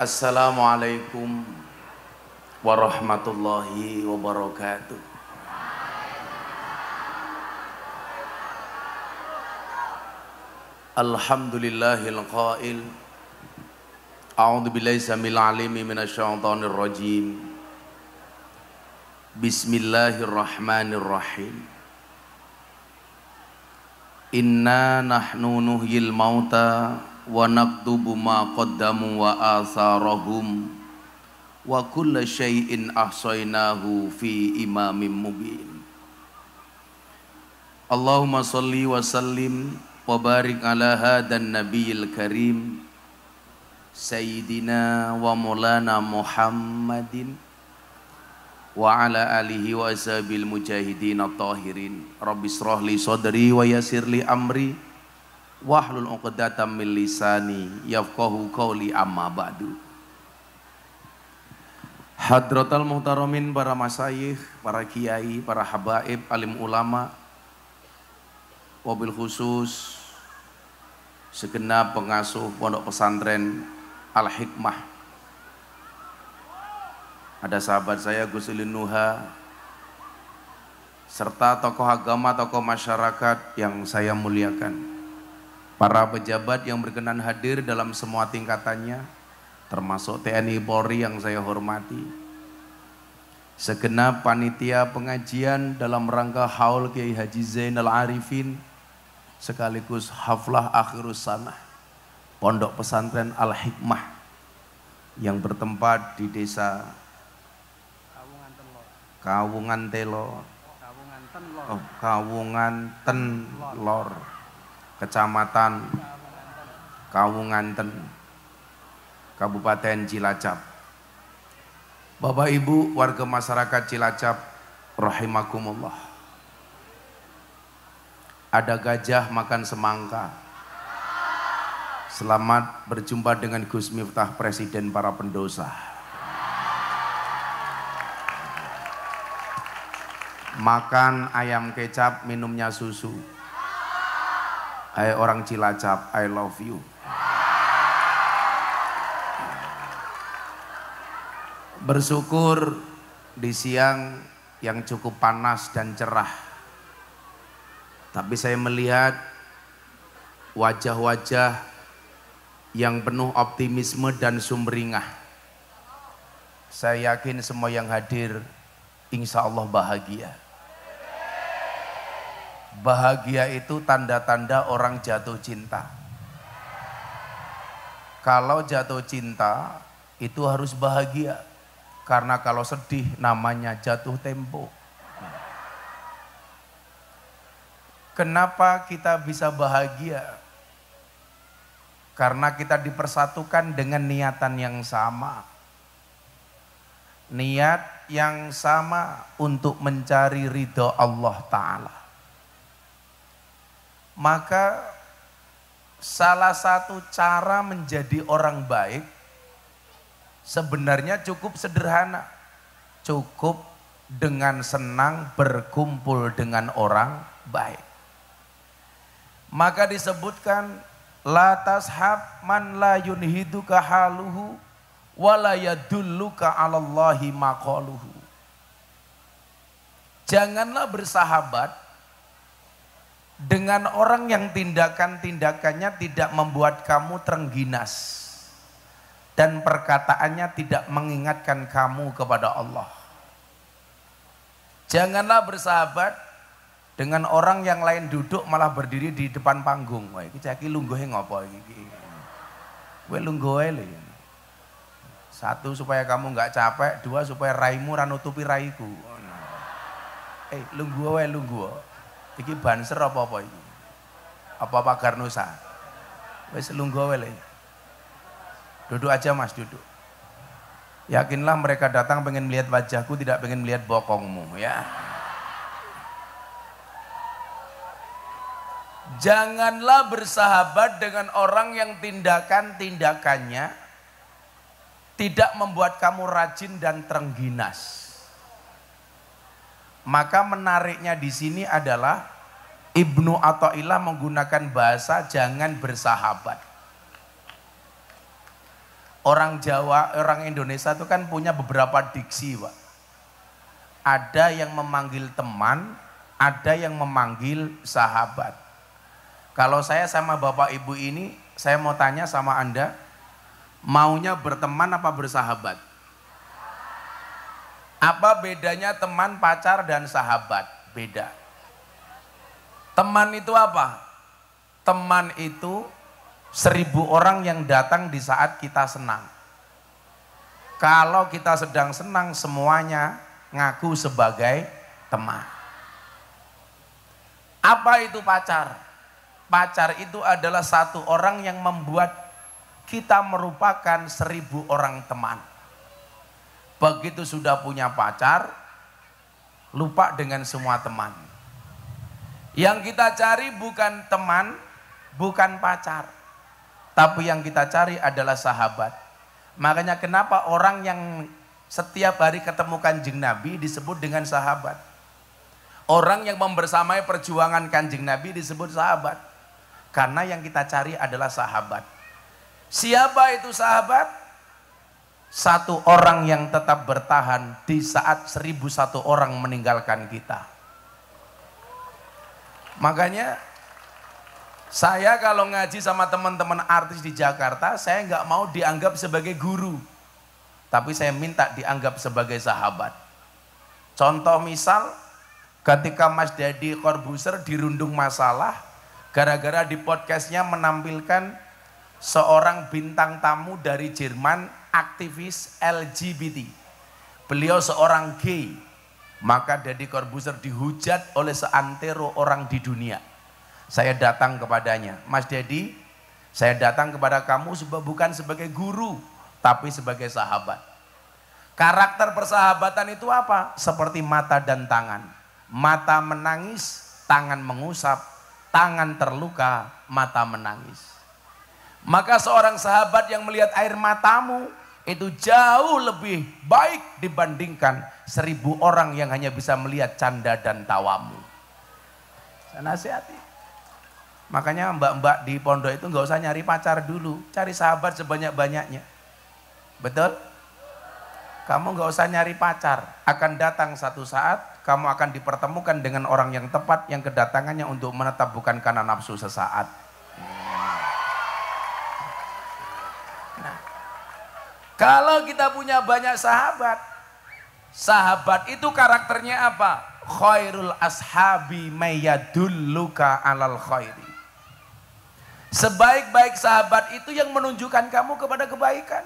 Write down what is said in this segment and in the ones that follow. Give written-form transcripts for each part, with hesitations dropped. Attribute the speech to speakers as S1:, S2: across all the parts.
S1: Assalamualaikum warahmatullahi wabarakatuh. Alhamdulillahil qail. A'udzu billahi samil alimi minasyaitonir rajim. Bismillahirrahmanirrahim. Inna nahnu nuhyil mauta wa naktubu ma qaddamu wa atharahum wa kulla syai'in ahsaynahu fi imamin mubin. Allahumma salli wa sallim wa barik ala hadan nabiyil karim sayyidina wa maulana Muhammadin wa ala alihi wa ashabil mujahidin at-tahirin. Rabbi shrah li sadri wa yassir li amri wahlul 'uqdatam min lisani yafqahu qawli, amma ba'du. Hadratal muhtaramin, para masyayikh, para kiai, para habaib, alim ulama, wabil khusus segenap pengasuh pondok pesantren Al-Hikmah. Ada sahabat saya Gus Ulin Nuha serta tokoh agama, tokoh masyarakat yang saya muliakan. Para pejabat yang berkenan hadir dalam semua tingkatannya, termasuk TNI Polri yang saya hormati. Segenap panitia pengajian dalam rangka haul Kiai Haji Zainal Arifin sekaligus haflah akhirus sanah Pondok Pesantren Al-Hikmah yang bertempat di desa Kawungan Tenlor, Kecamatan Kawunganten, Kabupaten Cilacap. Bapak Ibu warga masyarakat Cilacap rahimakumullah. Ada gajah makan semangka. Selamat berjumpa dengan Gus Miftah, Presiden para pendosa. Makan ayam kecap, minumnya susu. Hai orang Cilacap, I love you. Bersyukur di siang yang cukup panas dan cerah, tapi saya melihat wajah-wajah yang penuh optimisme dan sumringah. Saya yakin semua yang hadir insya Allah bahagia. Bahagia itu tanda-tanda orang jatuh cinta. Kalau jatuh cinta itu harus bahagia, karena kalau sedih namanya jatuh tempo. Kenapa kita bisa bahagia? Karena kita dipersatukan dengan niatan yang sama. Niat yang sama untuk mencari ridho Allah Ta'ala. Maka salah satu cara menjadi orang baik sebenarnya cukup sederhana. Cukup dengan senang berkumpul dengan orang baik. Maka disebutkan la tashab man la yunhiduka haluhu wa la yadulluka 'alallahi maqaluhu. Janganlah bersahabat dengan orang yang tindakan-tindakannya tidak membuat kamu terengginas dan perkataannya tidak mengingatkan kamu kepada Allah. Janganlah bersahabat dengan orang yang lain duduk malah berdiri di depan panggung. Wah, iki cah iki lungguhe ngopo iki? Kowe lungguhe lho. Satu, supaya kamu enggak capek. Dua, supaya raimu ra nutupi raiku. Lungguh wae lungguh. Iki banser apa-apa iki? Apa pagar Nusa? Wis lungguh wae. Duduk aja Mas, duduk. Yakinlah mereka datang pengen melihat wajahku, tidak pengen melihat bokongmu, ya. Janganlah bersahabat dengan orang yang tindakan-tindakannya tidak membuat kamu rajin dan terengginas. Maka menariknya di sini adalah Ibnu Athaillah menggunakan bahasa jangan bersahabat. Orang Jawa, orang Indonesia itu kan punya beberapa diksi, Pak. Ada yang memanggil teman, ada yang memanggil sahabat. Kalau saya sama Bapak Ibu ini, saya mau tanya sama Anda, maunya berteman apa bersahabat? Apa bedanya teman, pacar, dan sahabat? Beda. Teman itu apa? Teman itu 1000 orang yang datang di saat kita senang. Kalau kita sedang senang, semuanya ngaku sebagai teman. Apa itu pacar? Pacar itu adalah satu orang yang membuat kita merupakan 1000 orang teman. Begitu sudah punya pacar, lupa dengan semua teman. Yang kita cari bukan teman, bukan pacar, tapi yang kita cari adalah sahabat. Makanya kenapa orang yang setiap hari ketemu Kanjeng Nabi disebut dengan sahabat. Orang yang membersamai perjuangan Kanjeng Nabi disebut sahabat. Karena yang kita cari adalah sahabat. Siapa itu sahabat? Satu orang yang tetap bertahan di saat 1001 orang meninggalkan kita. Makanya saya kalau ngaji sama teman-teman artis di Jakarta, saya nggak mau dianggap sebagai guru, tapi saya minta dianggap sebagai sahabat. Contoh misal, ketika Mas Deddy Corbuzier dirundung masalah, gara-gara di podcastnya menampilkan seorang bintang tamu dari Jerman, aktivis LGBT. Beliau seorang gay, maka Deddy Corbuzier dihujat oleh seantero orang di dunia. Saya datang kepadanya, Mas Deddy, saya datang kepada kamu bukan sebagai guru, tapi sebagai sahabat. Karakter persahabatan itu apa? Seperti mata dan tangan. Mata menangis, tangan mengusap, tangan terluka, mata menangis. Maka seorang sahabat yang melihat air matamu itu jauh lebih baik dibandingkan 1000 orang yang hanya bisa melihat canda dan tawamu. Saya nasihati. Makanya mbak-mbak di pondok itu nggak usah nyari pacar dulu, cari sahabat sebanyak-banyaknya. Betul? Kamu nggak usah nyari pacar, akan datang satu saat kamu akan dipertemukan dengan orang yang tepat yang kedatangannya untuk menetap bukan karena nafsu sesaat. Nah, kalau kita punya banyak sahabat, sahabat itu karakternya apa? Khairul ashabi mayyadulluka alal khairi. Sebaik-baik sahabat itu yang menunjukkan kamu kepada kebaikan.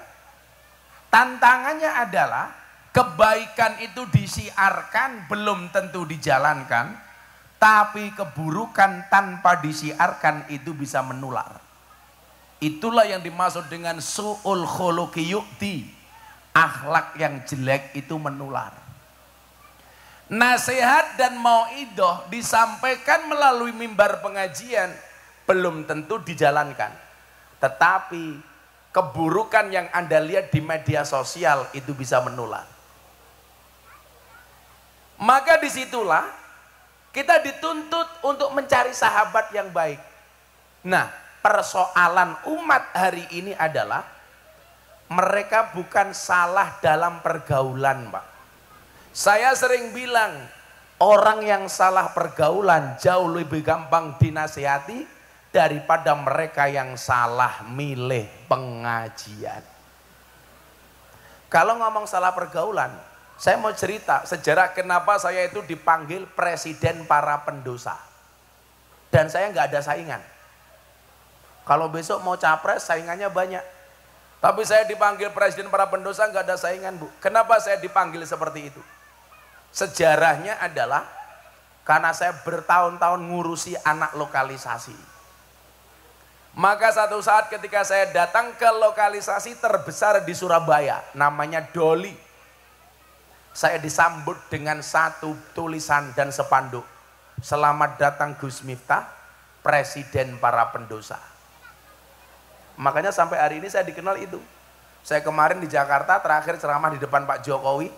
S1: Tantangannya adalah kebaikan itu disiarkan belum tentu dijalankan, tapi keburukan tanpa disiarkan itu bisa menular. Itulah yang dimaksud dengan su'ul khuluqi yu'ti. Akhlak yang jelek itu menular. Nasihat dan mauidhah disampaikan melalui mimbar pengajian belum tentu dijalankan, tetapi keburukan yang Anda lihat di media sosial itu bisa menular. Maka disitulah kita dituntut untuk mencari sahabat yang baik. Nah, persoalan umat hari ini adalah mereka bukan salah dalam pergaulan, Pak. Saya sering bilang, orang yang salah pergaulan jauh lebih gampang dinasihati daripada mereka yang salah milih pengajian. Kalau ngomong salah pergaulan, saya mau cerita sejarah kenapa saya itu dipanggil presiden para pendosa. Dan saya nggak ada saingan. Kalau besok mau capres, saingannya banyak. Tapi saya dipanggil presiden para pendosa, nggak ada saingan, Bu. Kenapa saya dipanggil seperti itu? Sejarahnya adalah karena saya bertahun-tahun ngurusi anak lokalisasi. Maka satu saat ketika saya datang ke lokalisasi terbesar di Surabaya, namanya Doli, saya disambut dengan satu tulisan dan spanduk, selamat datang Gus Miftah, presiden para pendosa. Makanya sampai hari ini saya dikenal itu. Saya kemarin di Jakarta terakhir ceramah di depan Pak Jokowi,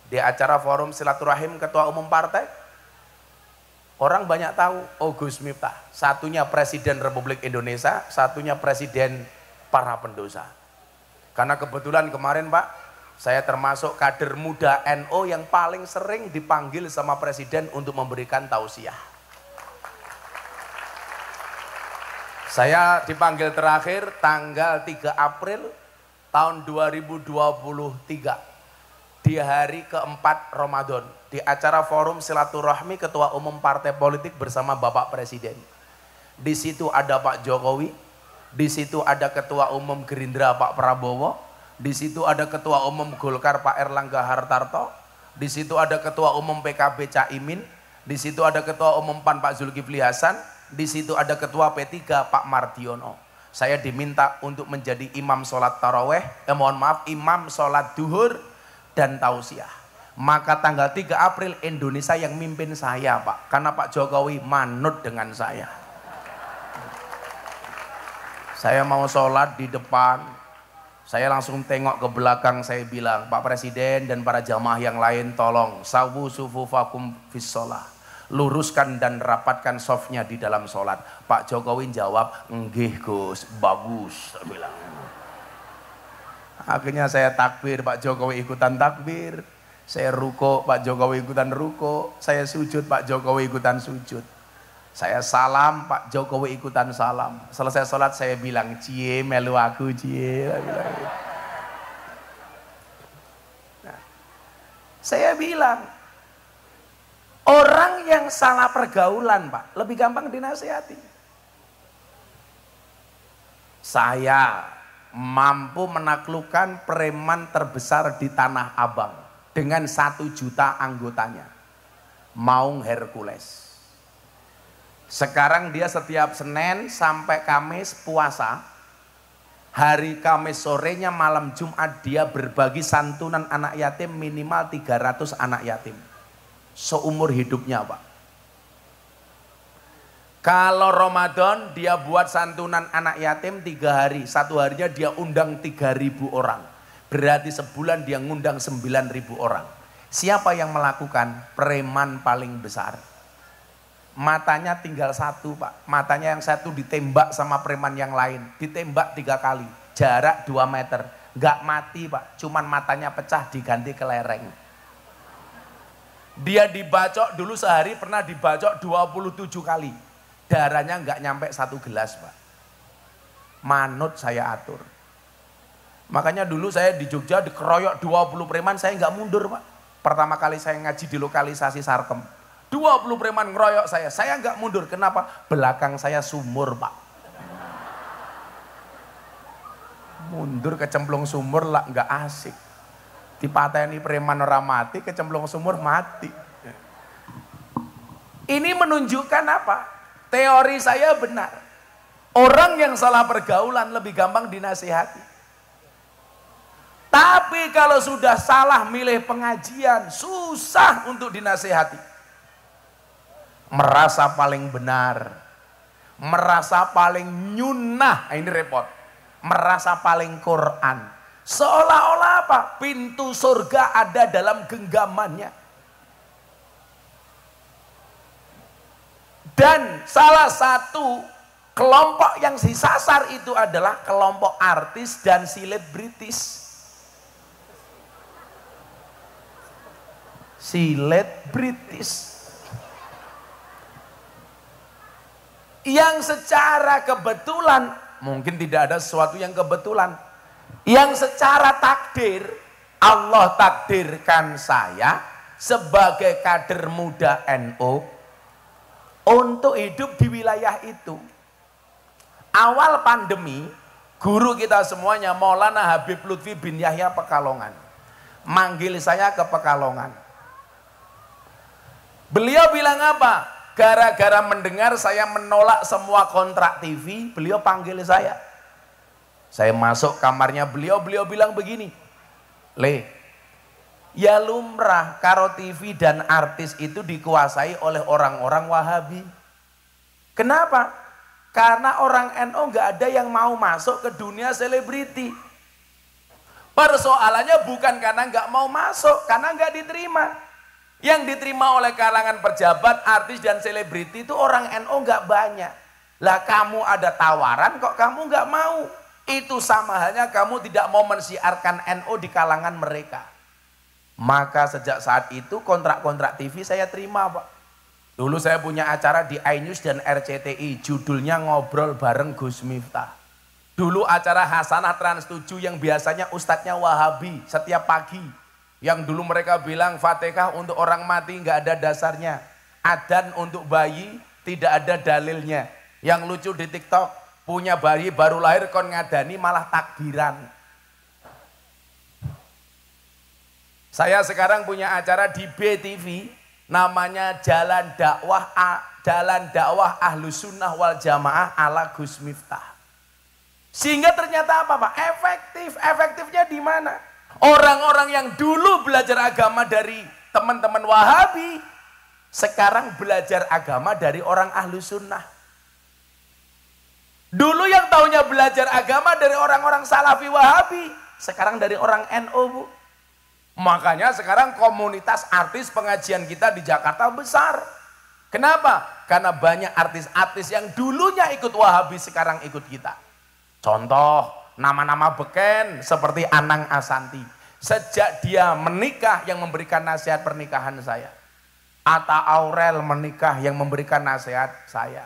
S1: di acara forum silaturahim ketua umum partai. Orang banyak tahu, oh Gus Miftah, satunya presiden Republik Indonesia, satunya presiden para pendosa. Karena kebetulan kemarin Pak, saya termasuk kader muda NU yang paling sering dipanggil sama Presiden untuk memberikan tausiah. Saya dipanggil terakhir tanggal 3 April tahun 2023 di hari keempat Ramadan di acara forum silaturahmi Ketua Umum Partai Politik bersama Bapak Presiden. Di situ ada Pak Jokowi, di situ ada Ketua Umum Gerindra Pak Prabowo, di situ ada Ketua Umum Golkar Pak Erlangga Hartarto, di situ ada Ketua Umum PKB Caimin, di situ ada Ketua Umum PAN Pak Zulkifli Hasan, di situ ada Ketua P3 Pak Mardiono. Saya diminta untuk menjadi imam sholat taraweh, imam sholat duhur dan tausiah. Maka tanggal 3 April Indonesia yang mimpin saya Pak, karena Pak Jokowi manut dengan saya. Saya mau sholat di depan, saya langsung tengok ke belakang, saya bilang, Pak Presiden dan para jamaah yang lain tolong sawu sufufakum fis sholah, luruskan dan rapatkan softnya di dalam sholat. Pak Jokowi jawab, nggih Gus, bagus, saya bilang. Akhirnya saya takbir, Pak Jokowi ikutan takbir, saya ruko, Pak Jokowi ikutan ruko, saya sujud, Pak Jokowi ikutan sujud. Saya salam, Pak Jokowi ikutan salam. Selesai sholat saya bilang, cie melu aku cie. Nah, saya bilang, orang yang salah pergaulan Pak, lebih gampang dinasihati. Saya mampu menaklukkan preman terbesar di Tanah Abang dengan 1 juta anggotanya, Maung Hercules. Sekarang dia setiap Senin sampai Kamis puasa. Hari Kamis sorenya malam Jumat dia berbagi santunan anak yatim minimal 300 anak yatim. Seumur hidupnya Pak. Kalau Ramadan dia buat santunan anak yatim 3 hari. 1 harinya dia undang 3.000 orang. Berarti sebulan dia ngundang 9.000 orang. Siapa yang melakukan? Preman paling besar. Matanya tinggal 1 Pak, matanya yang 1 ditembak sama preman yang lain, ditembak 3 kali, jarak 2 meter, nggak mati Pak, cuman matanya pecah diganti kelereng. Dia dibacok dulu sehari pernah dibacok 27 kali, darahnya nggak nyampe 1 gelas Pak. Manut saya atur. Makanya dulu saya di Jogja dikeroyok 20 preman, saya nggak mundur Pak. Pertama kali saya ngaji di lokalisasi Sarkem. 20 preman ngeroyok saya nggak mundur. Kenapa? Belakang saya sumur Pak. Mundur kecemplung sumur lah nggak asik. Dipateni preman ora mati, kecemplung sumur mati. Ini menunjukkan apa? Teori saya benar. Orang yang salah pergaulan lebih gampang dinasihati. Tapi kalau sudah salah milih pengajian, susah untuk dinasihati. Merasa paling benar, merasa paling nyunnah, ini repot, merasa paling Quran, seolah-olah apa? Pintu surga ada dalam genggamannya. Dan salah satu kelompok yang disasar itu adalah kelompok artis dan selebritis. Yang secara kebetulan, mungkin tidak ada sesuatu yang kebetulan, yang secara takdir Allah takdirkan saya sebagai kader muda NU untuk hidup di wilayah itu. Awal pandemi, guru kita semuanya Maulana Habib Lutfi bin Yahya Pekalongan manggil saya ke Pekalongan. Beliau bilang apa? Gara-gara mendengar saya menolak semua kontrak TV, beliau panggil saya. Saya masuk kamarnya beliau bilang begini, Le, ya lumrah karo TV dan artis itu dikuasai oleh orang-orang Wahabi. Kenapa? Karena orang NU nggak ada yang mau masuk ke dunia selebriti. Persoalannya bukan karena nggak mau masuk, karena nggak diterima. Yang diterima oleh kalangan pejabat, artis dan selebriti itu orang NU nggak banyak. Lah kamu ada tawaran kok kamu nggak mau? Itu sama halnya kamu tidak mau mensiarkan NU di kalangan mereka. Maka sejak saat itu kontrak-kontrak TV saya terima, Pak. Dulu saya punya acara di iNews dan RCTI, judulnya Ngobrol Bareng Gus Miftah. Dulu acara Hasanah Trans 7 yang biasanya ustadznya Wahabi setiap pagi. Yang dulu mereka bilang Fatihah untuk orang mati nggak ada dasarnya. Adzan untuk bayi tidak ada dalilnya. Yang lucu di TikTok, punya bayi baru lahir kon ngadani malah takbiran. Saya sekarang punya acara di BTV namanya Jalan Dakwah Ahlus Sunnah wal Jamaah ala Gus Miftah. Sehingga ternyata apa, Pak? Efektifnya di mana? Orang-orang yang dulu belajar agama dari teman-teman Wahabi sekarang belajar agama dari orang Ahlus Sunnah. Dulu yang taunya belajar agama dari orang-orang Salafi Wahabi, sekarang dari orang NU, Bu. Makanya sekarang komunitas artis pengajian kita di Jakarta besar. Kenapa? Karena banyak artis-artis yang dulunya ikut Wahabi sekarang ikut kita. Contoh, nama-nama beken seperti Anang Asanti. Sejak dia menikah yang memberikan nasihat pernikahan saya. Atta Aurel menikah yang memberikan nasihat saya.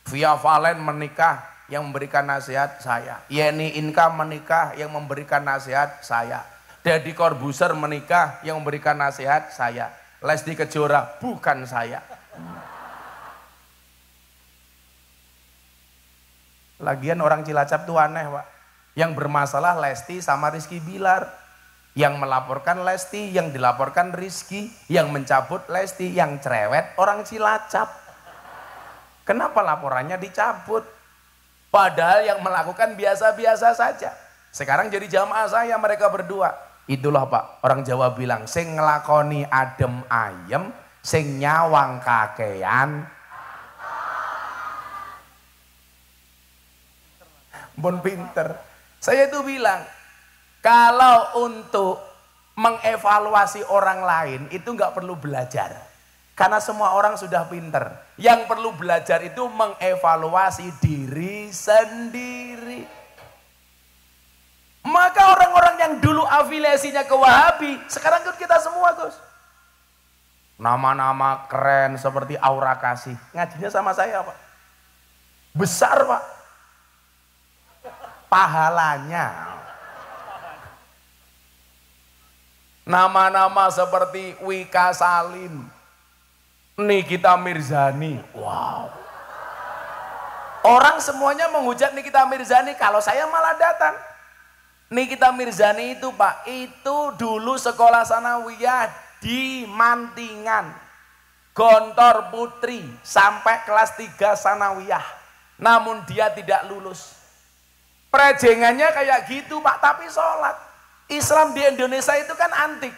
S1: Via Valen menikah yang memberikan nasihat saya. Yeni Inka menikah yang memberikan nasihat saya. Deddy Corbuzier menikah yang memberikan nasihat saya. Lesti Kejora bukan saya. Lagian orang Cilacap tuh aneh, Pak. Yang bermasalah Lesti sama Rizky Bilar. Yang melaporkan Lesti, yang dilaporkan Rizky, yang mencabut Lesti, yang cerewet orang Cilacap. Kenapa laporannya dicabut? Padahal yang melakukan biasa-biasa saja. Sekarang jadi jamaah saya mereka berdua. Itulah, Pak, orang Jawa bilang, sing ngelakoni adem ayem, sing nyawang kakean. Bon pinter. Saya itu bilang, kalau untuk mengevaluasi orang lain itu nggak perlu belajar. Karena semua orang sudah pinter. Yang perlu belajar itu mengevaluasi diri sendiri. Maka orang-orang yang dulu afiliasinya ke Wahabi, sekarang ikut kita semua, Gus. Nama-nama keren seperti Aura Kasih. Ngajinya sama saya, Pak. Besar, Pak. Pahalanya. Nama-nama seperti Wika Salim, Nikita Mirzani. Wow. Orang semuanya menghujat Nikita Mirzani, kalau saya malah datang. Nikita Mirzani itu, Pak, itu dulu sekolah sanawiyah di Mantingan, Gontor Putri, sampai kelas 3 sanawiyah. Namun dia tidak lulus. Prejengannya kayak gitu, Pak, tapi sholat. Islam di Indonesia itu kan antik.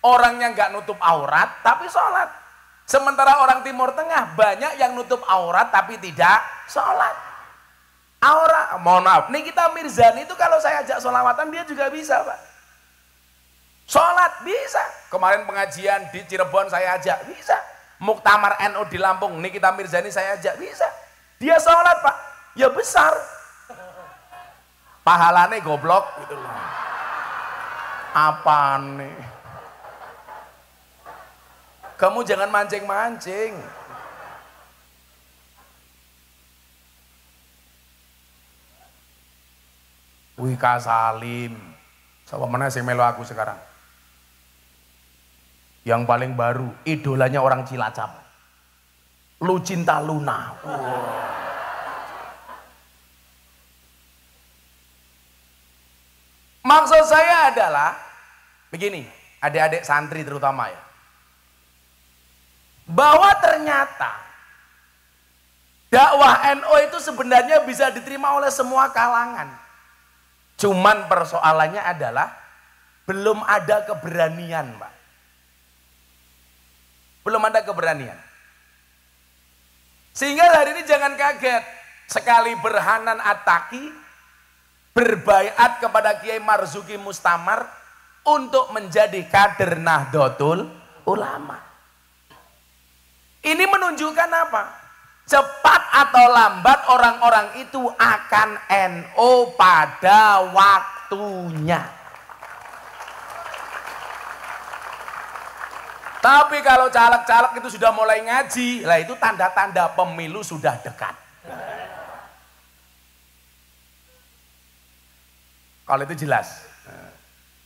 S1: Orangnya nggak nutup aurat, tapi sholat. Sementara orang Timur Tengah banyak yang nutup aurat, tapi tidak sholat. Mohon maaf, Nikita Mirzani itu kalau saya ajak sholawatan dia juga bisa, Pak. Sholat bisa. Kemarin pengajian di Cirebon saya ajak, bisa. Muktamar NU di Lampung, Nikita Mirzani saya ajak, bisa. Dia sholat, Pak, ya besar. Pahalane goblok gitu loh. Apa nih? Kamu jangan mancing-mancing. Wika Salim. Siapa mana sing melo aku sekarang? Yang paling baru, idolanya orang Cilacap. Lucinta Luna. Maksud saya adalah begini, adik-adik santri terutama ya. Bahwa ternyata dakwah NU itu sebenarnya bisa diterima oleh semua kalangan. Cuman persoalannya adalah belum ada keberanian, Pak. Belum ada keberanian. Sehingga hari ini jangan kaget. Sekali Berhanan Attaqi berbaiat kepada Kiai Marzuki Mustamar untuk menjadi kader Nahdlatul Ulama. Ini menunjukkan apa? Cepat atau lambat orang-orang itu akan NO pada waktunya. Tapi kalau caleg-caleg itu sudah mulai ngaji, lah itu tanda-tanda pemilu sudah dekat. Kalau itu jelas.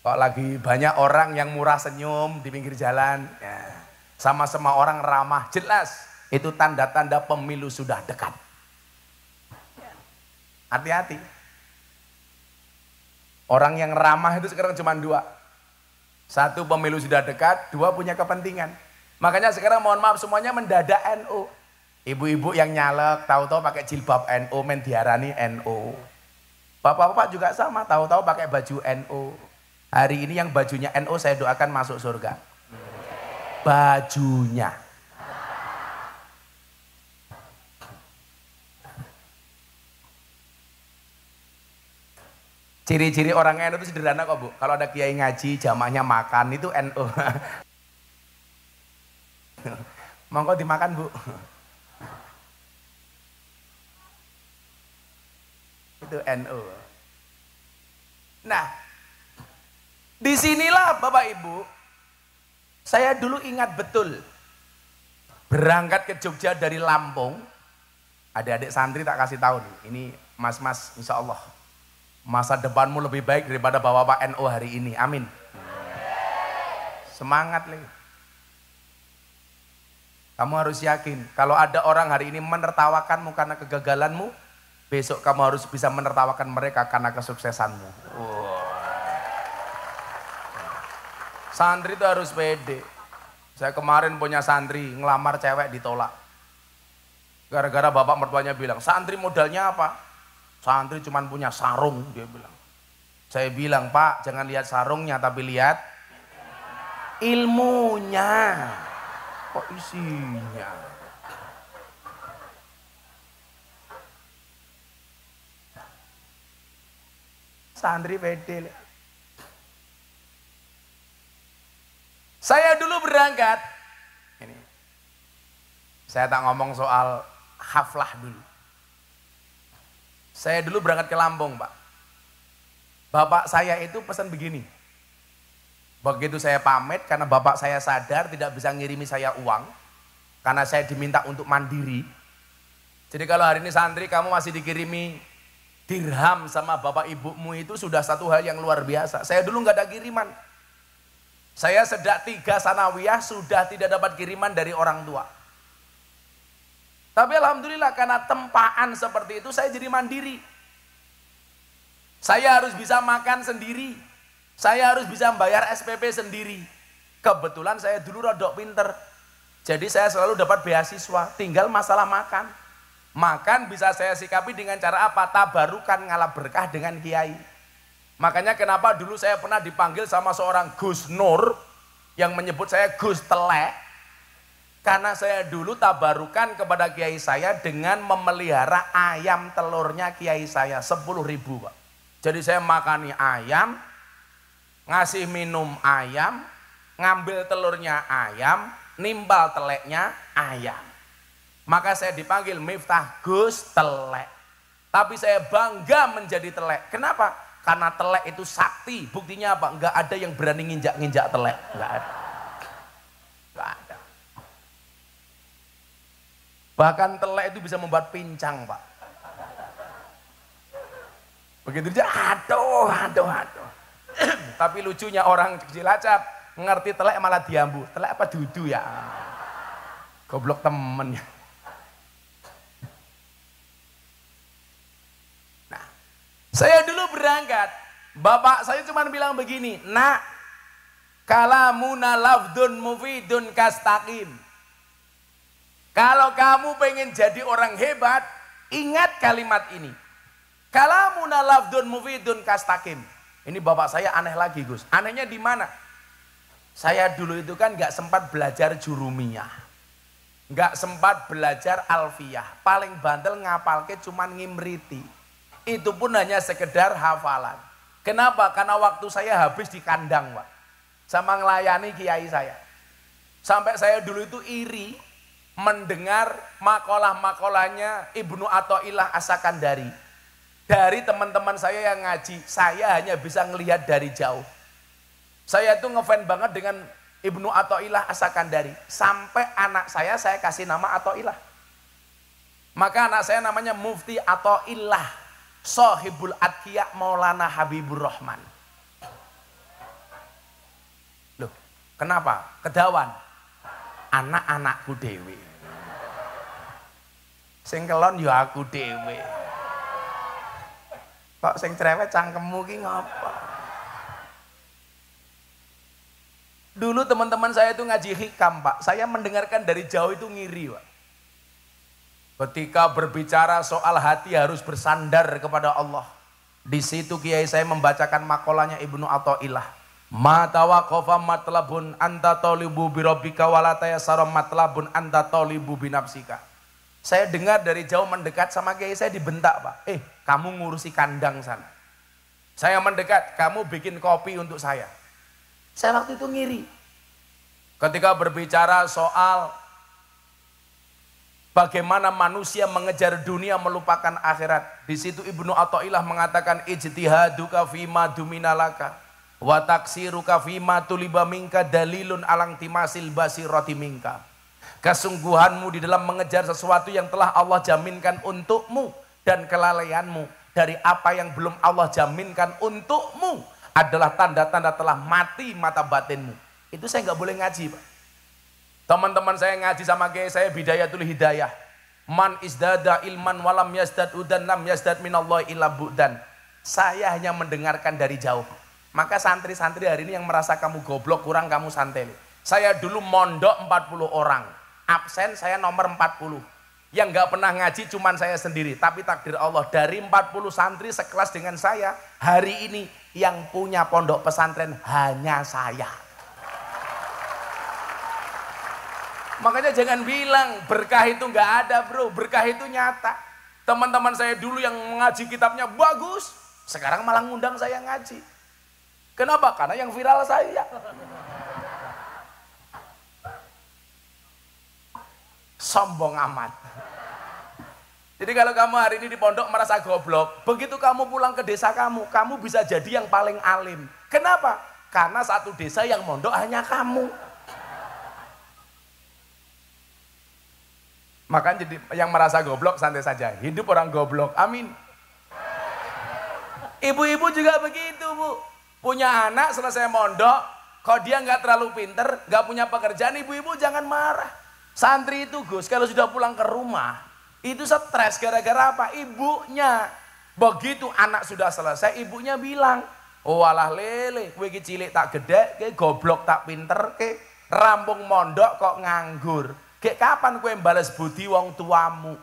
S1: Kalau lagi banyak orang yang murah senyum di pinggir jalan, ya, sama semua orang ramah, jelas. Itu tanda-tanda pemilu sudah dekat. Hati-hati. Orang yang ramah itu sekarang cuma dua. Satu, pemilu sudah dekat. Dua, punya kepentingan. Makanya sekarang mohon maaf semuanya mendadak NU. Ibu-ibu yang nyalek, tahu-tahu pakai jilbab NU, main diarani NU. Bapak-bapak juga sama, tahu-tahu pakai baju NU. Hari ini yang bajunya NU saya doakan masuk surga. Bajunya. Ciri-ciri orang NU itu sederhana kok Bu. Kalau ada kiai ngaji, jamaahnya makan, itu NU. Monggo dimakan Bu. Itu NU. Nah, disinilah Bapak Ibu, saya dulu ingat betul. Berangkat ke Jogja dari Lampung, adik-adik santri tak kasih tahu nih, ini mas-mas insya Allah. Masa depanmu lebih baik daripada bapak-bapak NU hari ini. Amin. Semangat nih. Kamu harus yakin. Kalau ada orang hari ini menertawakanmu karena kegagalanmu, besok kamu harus bisa menertawakan mereka karena kesuksesanmu. Santri itu harus pede. Saya kemarin punya santri, ngelamar cewek ditolak. Gara-gara bapak mertuanya bilang, santri modalnya apa? Santri cuma punya sarung, dia bilang. Saya bilang, Pak, jangan lihat sarungnya, tapi lihat ilmunya. Kok isinya? Santri pede. Saya dulu berangkat. Ini. Saya tak ngomong soal haflah dulu. Saya dulu berangkat ke Lampung, Pak. Bapak saya itu pesan begini. Begitu saya pamit, karena bapak saya sadar tidak bisa ngirimi saya uang. Karena saya diminta untuk mandiri. Jadi kalau hari ini santri kamu masih dikirimi dirham sama bapak ibumu, itu sudah satu hal yang luar biasa. Saya dulu nggak ada kiriman. Saya sejak 3 sanawiyah sudah tidak dapat kiriman dari orang tua. Tapi alhamdulillah karena tempaan seperti itu saya jadi mandiri. Saya harus bisa makan sendiri. Saya harus bisa bayar SPP sendiri. Kebetulan saya dulu rodok pinter. Jadi saya selalu dapat beasiswa. Tinggal masalah makan. Makan bisa saya sikapi dengan cara apa? Tabarukan, ngalap berkah dengan kiai. Makanya kenapa dulu saya pernah dipanggil sama seorang Gus Nur yang menyebut saya Gus Telek. Karena saya dulu tabarukan kepada kiai saya dengan memelihara ayam telurnya kiai saya 10.000 Pak. Jadi saya makani ayam, ngasih minum ayam, ngambil telurnya ayam, nimbal teleknya ayam. Maka saya dipanggil Miftah Gus Telek. Tapi saya bangga menjadi telek. Kenapa? Karena telek itu sakti. Buktinya apa? Enggak ada yang berani nginjak-nginjak telek. Enggak ada. Enggak ada. Bahkan telek itu bisa membuat pincang, Pak. Begitu dia, aduh. Tapi lucunya orang Cilacap ngerti telek malah diambu. Telek apa dudu ya? Goblok temennya. Nah, saya dulu berangkat. Bapak saya cuma bilang begini, nak, kalamuna lafdun mufidun kastaqim. Kalau kamu pengen jadi orang hebat, ingat kalimat ini. Kalamuna lafdun mufidun kastaqim. Ini bapak saya aneh lagi, Gus. Anehnya di mana? Saya dulu itu kan nggak sempat belajar jurumiyah. Nggak sempat belajar alfiyah. Paling bandel ngapalke cuman ngimriti. Itu pun hanya sekedar hafalan. Kenapa? Karena waktu saya habis di kandang, Pak. Sama ngelayani kiai saya. Sampai saya dulu itu iri. mendengar makalah-makalahnya Ibnu Athaillah As-Sakandari. Dari teman-teman saya yang ngaji, saya hanya bisa ngelihat dari jauh. Saya itu ngefans banget dengan Ibnu Athaillah As-Sakandari. Sampai anak saya kasih nama Athaillah. Maka anak saya namanya Mufti Athaillah, Sohibul Atqiya Maulana Habibur Rahman. Loh, kenapa? Kedawan. Anak-anakku dewe. Sing kelon ya aku dewe. Kok sing cerewet cangkemmu ki ngapa? Dulu teman-teman saya itu ngaji hikam, Pak. Saya mendengarkan dari jauh itu ngiri, Pak. Ketika berbicara soal hati harus bersandar kepada Allah. Di situ kiai saya membacakan makalahnya Ibnu Athaillah. Ma tawaqafa matlabun anta talibu bi rabbika wala tayassara matlabun anta talibu bi nafsika. Saya dengar dari jauh mendekat sama kiai saya dibentak, Pak. Kamu ngurusi kandang sana. Saya mendekat, kamu bikin kopi untuk saya. Saya waktu itu ngiri. Ketika berbicara soal bagaimana manusia mengejar dunia melupakan akhirat. Di situ Ibnu Athaillah mengatakan ijtihaduka fima duminalaka wa taksiruka fima tuliba minka dalilun alang timasil basirati minka. Kesungguhanmu di dalam mengejar sesuatu yang telah Allah jaminkan untukmu dan kelalaianmu dari apa yang belum Allah jaminkan untukmu adalah tanda-tanda telah mati mata batinmu. Itu saya nggak boleh ngaji, Pak. Teman-teman saya ngaji sama kiai saya Bidayatul Hidayah. Man izdada ilman walam yazdad udan lam yazdad minallahi illa bu'dan. Saya hanya mendengarkan dari jauh. Maka santri-santri hari ini yang merasa kamu goblok kurang kamu santeli. Saya dulu mondok 40 orang. Absen saya nomor 40. Yang nggak pernah ngaji cuman saya sendiri. Tapi takdir Allah dari 40 santri sekelas dengan saya. Hari ini yang punya pondok pesantren hanya saya. Makanya jangan bilang berkah itu nggak ada, bro. Berkah itu nyata. Teman-teman saya dulu yang mengaji kitabnya bagus, sekarang malah ngundang saya ngaji. Kenapa? Karena yang viral saya. Sombong amat. Jadi kalau kamu hari ini di pondok merasa goblok, begitu kamu pulang ke desa kamu bisa jadi yang paling alim. Kenapa? Karena satu desa yang mondok hanya kamu. Makanya jadi yang merasa goblok santai saja. Hidup orang goblok. Amin. Ibu-ibu juga begitu, Bu. Punya anak selesai mondok, kalau dia nggak terlalu pinter, nggak punya pekerjaan, ibu-ibu jangan marah. Santri itu, Gus, kalau sudah pulang ke rumah, itu stres gara-gara apa? Ibunya. Begitu anak sudah selesai, ibunya bilang, oh alah lele, kowe iki cilik tak gede, kowe goblok tak pinter, ke rampung mondok kok nganggur. Kayak kapan kue balas budi wong tuamu?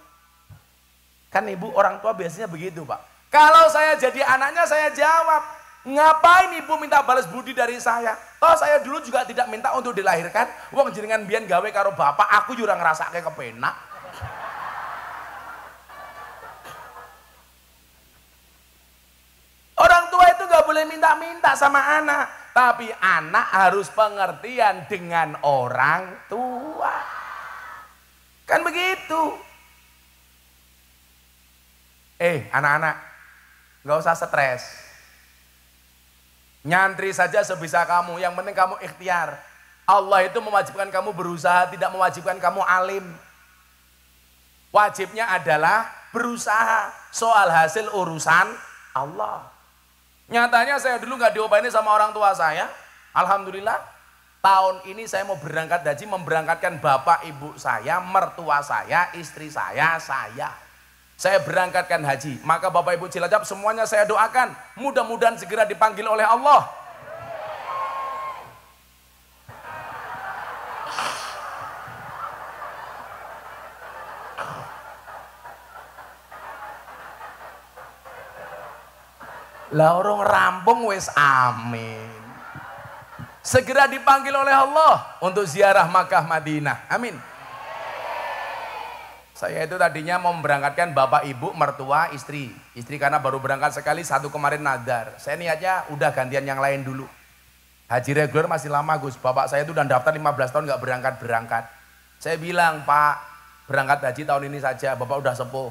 S1: Kan ibu orang tua biasanya begitu, Pak. Kalau saya jadi anaknya saya jawab, ngapain ibu minta balas budi dari saya? Toh saya dulu juga tidak minta untuk dilahirkan. Wong jenengan biyen gawe karo bapak, aku juga ngerasake kepenak. Orang tua itu gak boleh minta-minta sama anak. Tapi anak harus pengertian dengan orang tua. Kan begitu. Anak-anak, nggak usah stres. Nyantri saja sebisa kamu, yang penting kamu ikhtiar. Allah itu mewajibkan kamu berusaha, tidak mewajibkan kamu alim. Wajibnya adalah berusaha. Soal hasil urusan Allah. Nyatanya saya dulu nggak diobatin sama orang tua saya. Alhamdulillah. Tahun ini saya mau berangkat haji, memberangkatkan bapak ibu saya, mertua saya, istri saya, Saya berangkatkan haji. Maka bapak ibu Cilacap semuanya saya doakan. Mudah-mudahan segera dipanggil oleh Allah. Lah orang rampung wis amin. Segera dipanggil oleh Allah untuk ziarah Makkah Madinah. Amin. Saya itu tadinya mau memberangkatkan bapak ibu, mertua, istri. Istri karena baru berangkat sekali, satu kemarin nadar. Saya niatnya udah gantian yang lain dulu. Haji reguler masih lama, Gus. Bapak saya itu udah daftar 15 tahun nggak berangkat-berangkat. Saya bilang, Pak, berangkat haji tahun ini saja, Bapak udah sepuh.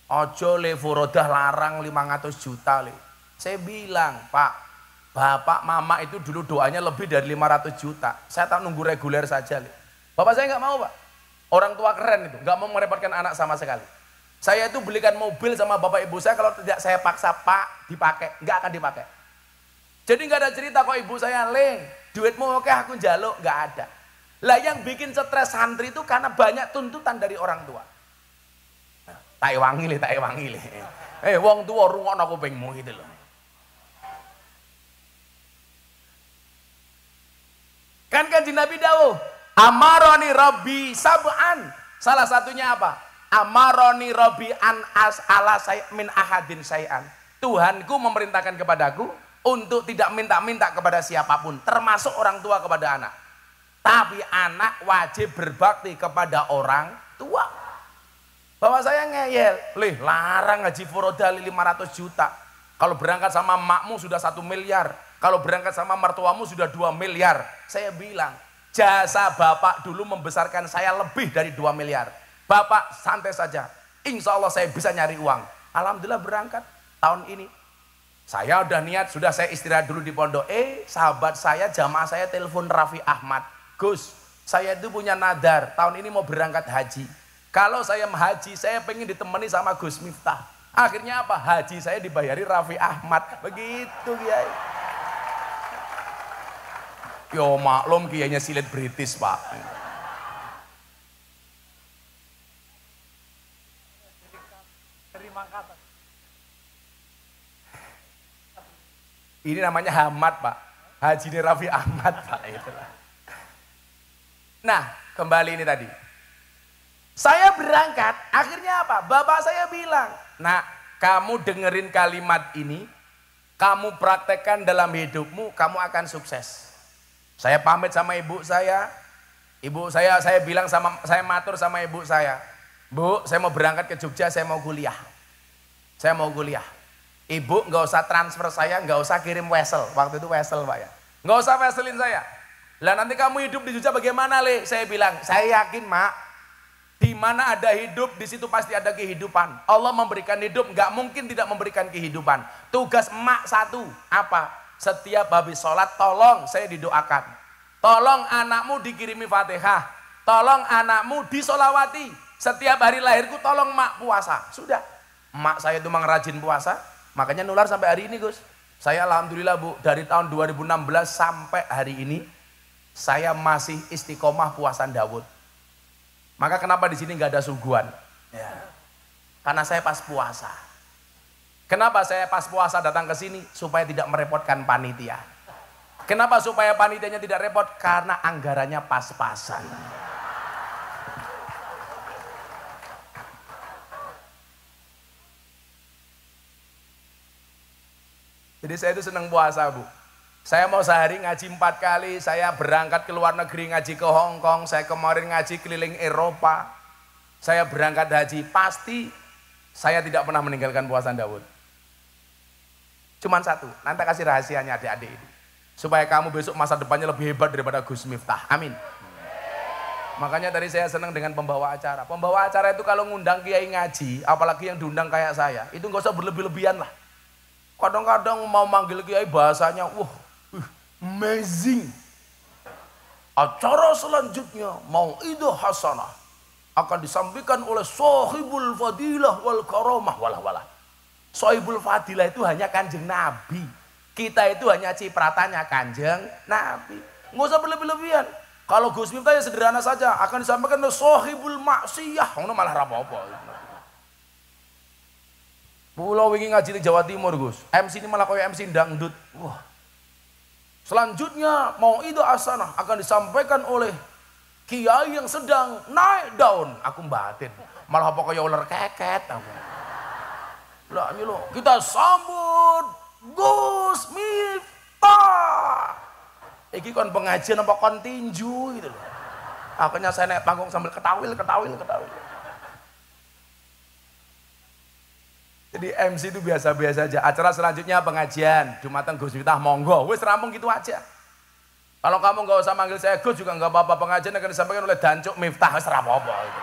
S1: Ojo le furodah larang 500 juta le. Saya bilang, Pak, Bapak Mama itu dulu doanya lebih dari 500 juta. Saya tak nunggu reguler saja le. Bapak saya nggak mau, Pak. Orang tua keren itu, nggak mau merepotkan anak sama sekali. Saya itu belikan mobil sama bapak ibu saya, kalau tidak saya paksa, Pak, dipakai, nggak akan dipakai. Jadi nggak ada cerita kok ibu saya, Leng, duitmu oke aku njaluk, nggak ada. Lah yang bikin stres santri itu karena banyak tuntutan dari orang tua. Tak wangi le. Wong tua rungokno kupingmu gitu loh. Kan Kanjeng Nabi dawuh, amaroni Rabbi sab'an. Salah satunya apa? Amaroni Rabbi an as'ala min ahadin say'an. Tuhanku memerintahkan kepadaku untuk tidak minta-minta kepada siapapun, termasuk orang tua kepada anak. Tapi anak wajib berbakti kepada orang tua. Bapak saya ngeyel, lih larang ngaji furodah 500 juta. Kalau berangkat sama makmu sudah 1 miliar. Kalau berangkat sama mertuamu sudah 2 miliar. Saya bilang, jasa bapak dulu membesarkan saya lebih dari 2 miliar. Bapak santai saja, insya Allah saya bisa nyari uang. Alhamdulillah berangkat tahun ini. Saya udah niat, sudah saya istirahat dulu di pondok. Sahabat saya, jamaah saya telepon Raffi Ahmad. Gus, saya itu punya nadar, tahun ini mau berangkat haji. Kalau saya haji, saya pengen ditemani sama Gus Miftah. Akhirnya apa? Haji saya dibayari Raffi Ahmad. Begitu Kiai. Yo maklum Kiainya silet British, Pak. Ini namanya Hamad, Pak. Haji ini Raffi Ahmad, Pak. Itulah. Nah, kembali ini tadi. Saya berangkat, akhirnya apa? Bapak saya bilang, nak, kamu dengerin kalimat ini, kamu praktekkan dalam hidupmu, kamu akan sukses. Saya pamit sama ibu saya bilang saya matur sama ibu saya, Bu, saya mau berangkat ke Jogja, saya mau kuliah. Ibu nggak usah transfer saya, nggak usah kirim wesel, waktu itu wesel Pak ya, nggak usah weselin saya. Lah nanti kamu hidup di Jogja bagaimana Le? Saya bilang, saya yakin Mak, di mana ada hidup di situ pasti ada kehidupan. Allah memberikan hidup, nggak mungkin tidak memberikan kehidupan. Tugas emak satu, apa? Setiap habis sholat tolong saya didoakan, tolong anakmu dikirimi Fatihah, tolong anakmu disolawati. Setiap hari lahirku tolong emak puasa. Sudah, emak saya itu memang rajin puasa, makanya nular sampai hari ini Gus. Saya alhamdulillah Bu, dari tahun 2016 sampai hari ini saya masih istiqomah puasa Daud. Maka kenapa di sini nggak ada suguhan? Ya. Karena saya pas puasa. Kenapa saya pas puasa datang ke sini? Supaya tidak merepotkan panitia. Kenapa supaya panitianya tidak repot? Karena anggarannya pas-pasan. Jadi saya itu senang puasa Bu. Saya mau sehari ngaji 4 kali, saya berangkat ke luar negeri ngaji ke Hong Kong, saya kemarin ngaji keliling Eropa, saya berangkat haji, pasti saya tidak pernah meninggalkan puasa Daud. Cuman satu, nanti kasih rahasianya adik-adik ini, supaya kamu besok masa depannya lebih hebat daripada Gus Miftah, amin. Makanya tadi saya senang dengan pembawa acara. Pembawa acara itu kalau ngundang kiai ngaji, apalagi yang diundang kayak saya, itu nggak usah berlebih-lebihan lah. Kadang-kadang mau manggil kiai bahasanya, amazing. Acara selanjutnya Mau'idah Hasanah akan disampaikan oleh Sahibul Fadilah wal Karamah walah. Sahibul Fadilah itu hanya Kanjeng Nabi. Kita itu hanya cipratannya Kanjeng Nabi. Nggak usah berlebih-lebihan. Kalau Gus Miftah ya sederhana saja, akan disampaikan oleh Sahibul Maksiyah. Ngono malah apa-apa. Pulau wingi ngaji di Jawa Timur Gus. MC ini malah kayak MC dangdut. Wah. Selanjutnya Mau'idah Hasanah akan disampaikan oleh kiai yang sedang naik daun. Aku batin, malah apa kayak ular keket aku. Lah ini loh, kita sambut Gus Miftah. Iki kon pengajian apa kon tinju gitu loh. Akhirnya saya naik panggung sambil ketawil. Jadi MC itu biasa-biasa aja. Acara selanjutnya pengajian, Jumatan Gus Miftah, monggo. Wis rampung gitu aja. Kalau kamu nggak usah manggil saya Gus juga nggak apa-apa, pengajian akan disampaikan oleh Dancuk Miftah, wis ora apa-apa gitu.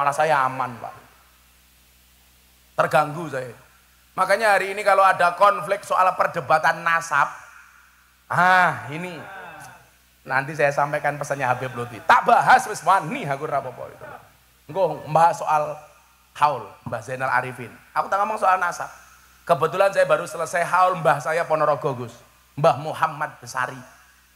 S1: Malah saya aman, Pak. Terganggu saya. Makanya hari ini kalau ada konflik soal perdebatan nasab, ini nanti saya sampaikan pesannya Habib Lutfi. Tak bahas wis wani aku ora apa-apa gitu. Engko membahas soal haul Mbah Zainal Arifin. Aku tak ngomong soal nasab. Kebetulan saya baru selesai haul mbah saya Ponorogo, Gus. Mbah Muhammad Besari.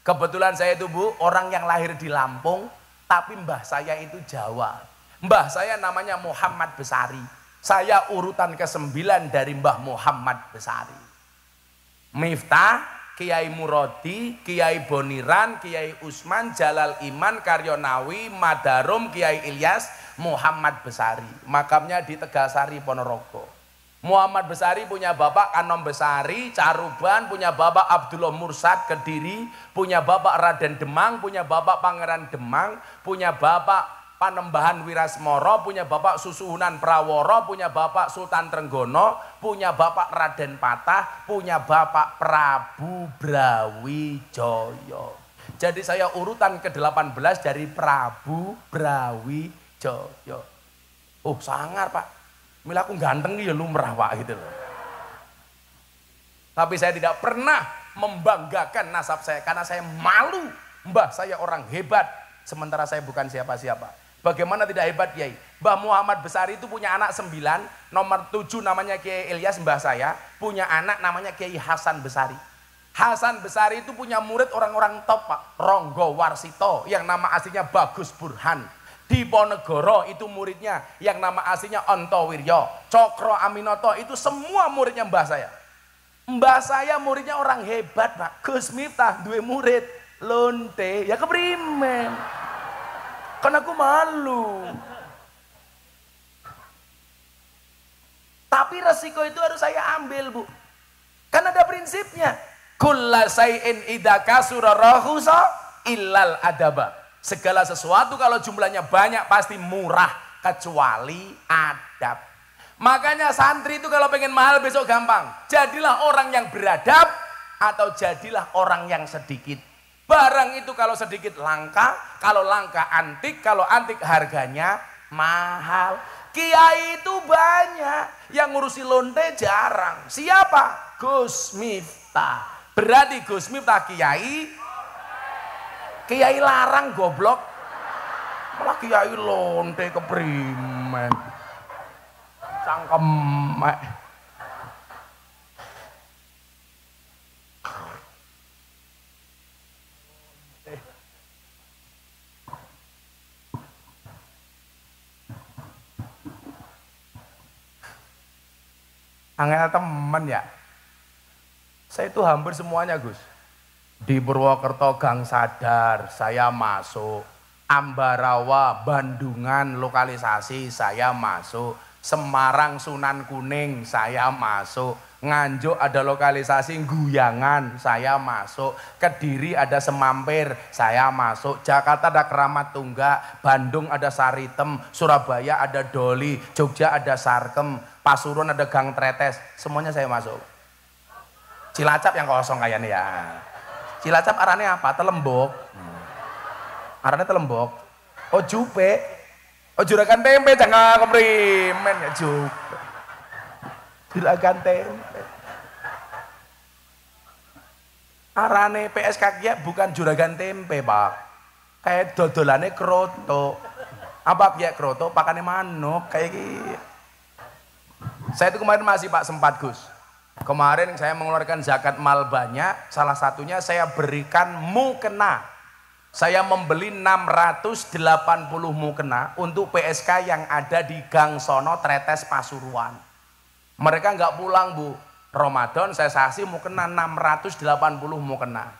S1: Kebetulan saya itu Bu, orang yang lahir di Lampung, tapi mbah saya itu Jawa. Mbah saya namanya Muhammad Besari. Saya urutan ke-9 dari Mbah Muhammad Besari. Miftah, Kiai Murodi, Kiai Boniran, Kiai Usman, Jalal Iman, Karyonawi, Madarum, Kiai Ilyas, Muhammad Besari. Makamnya di Tegasari, Ponorogo. Muhammad Besari punya bapak Kanom Besari, Caruban, punya bapak Abdullah Mursad, Kediri, punya bapak Raden Demang, punya bapak Pangeran Demang, punya bapak Panembahan Wirasmoro, punya bapak Susuhunan Praworo, punya bapak Sultan Trenggono, punya bapak Raden Patah, punya bapak Prabu Brawijaya. Jadi saya urutan ke-18 dari Prabu Brawijaya. Oh sangar Pak, mila aku ganteng ya lumrah Pak gitu loh. Tapi saya tidak pernah membanggakan nasab saya karena saya malu. Mbah saya orang hebat, sementara saya bukan siapa-siapa. Bagaimana tidak hebat Kiai? Mbah Muhammad Besari itu punya anak 9, nomor 7 namanya Kiai Ilyas mbah saya, punya anak namanya Kiai Hasan Besari. Hasan Besari itu punya murid orang-orang top Pak, Ronggo Warsito yang nama aslinya Bagus Burhan. Di Ponegoro itu muridnya yang nama aslinya Onto Wiryo, Cokro Aminoto, itu semua muridnya mbah saya. Mbah saya muridnya orang hebat Pak. Gus Miftah dua murid lonte, ya keprimen. Kan aku malu. Tapi resiko itu harus saya ambil Bu. Kan ada prinsipnya. Kulla say'in idza kasura rahusa illal adaba. Segala sesuatu kalau jumlahnya banyak pasti murah kecuali adab. Makanya santri itu kalau pengen mahal besok gampang. Jadilah orang yang beradab atau jadilah orang yang sedikit. Barang itu kalau sedikit langka, kalau langka antik, kalau antik harganya mahal. Kiai itu banyak, yang ngurusi lonte jarang. Siapa? Gus Miftah. Berarti Gus Miftah Kiai, Kiai larang goblok. Malah Kiai lonte keprimen. Cangkem. Angel temen ya. Saya itu hampir semuanya Gus. Di Purwokerto Gang Sadar saya masuk. Ambarawa Bandungan lokalisasi saya masuk. Semarang Sunan Kuning saya masuk. Nganjuk ada lokalisasi Guyangan saya masuk. Kediri ada Semampir saya masuk. Jakarta ada Keramat Tunggak. Bandung ada Saritem. Surabaya ada Doli. Jogja ada Sarkem. Pasuruan ada Gang Tretes. Semuanya saya masuk. Cilacap yang kosong kayaknya ya. Cilacap arahnya apa? Telembok. Arahnya Telembok. Oh Jupe. Oh Juragan Tempe jangan keprimen ya Jupe. Juragan Tempe. Arane PSK ya bukan Juragan Tempe Pak. Kayak dodolane kroto. Apa ya kroto? Pakane manuk kayak gitu. Saya itu kemarin masih Pak sempat Gus. Kemarin saya mengeluarkan zakat mal banyak. Salah satunya saya berikan mukena. Saya membeli 680 mukena untuk PSK yang ada di Gang Sono Tretes Pasuruan. Mereka nggak pulang Bu. Ramadan saya kasih mukena 680 mukena.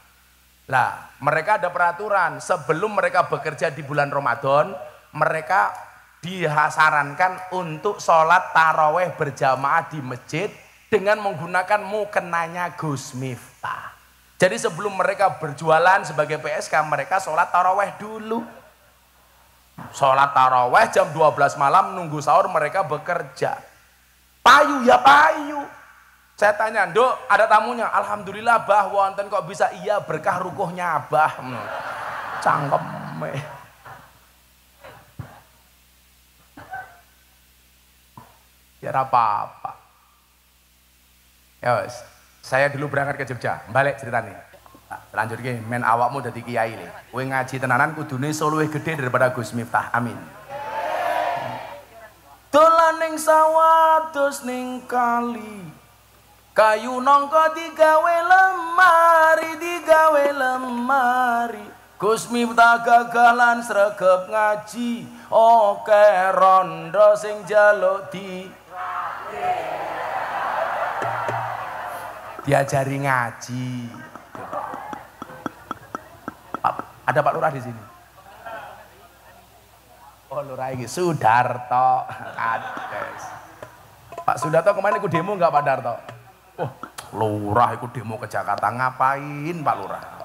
S1: Lah, mereka ada peraturan sebelum mereka bekerja di bulan Ramadan, mereka disarankan untuk sholat taraweh berjamaah di masjid dengan menggunakan mukenanya Gus Miftah. Jadi sebelum mereka berjualan sebagai PSK, mereka sholat taraweh dulu. Sholat taraweh jam 12 malam nunggu sahur mereka bekerja. Payu ya payu. Saya tanya, Nduk, ada tamunya. Alhamdulillah, Bah, wonten kok bisa. Iya, berkah rukuhnya, Bah. Cangkeme. Ya apa-apa. Ya wes, saya dulu berangkat ke Jogja, balik ceritanya. Lanjut ke, men awakmu dadi kiai le. Kowe ngaji tenanan kudune soluwe gede daripada Gus Miftah. Amin. Dolan ning sawah terus ning kali. Kayu nongko digawe lemari. Gus Miftah gagalan sregep ngaji. Oke rondo sing jaluk diajari ngaji. Ada Pak Lurah di sini. Oh Lurah ini Sudarto. Kades. Pak Sudarto kemarin ikut demo nggak Pak Darto? Oh Lurah ikut demo ke Jakarta, ngapain Pak Lurah?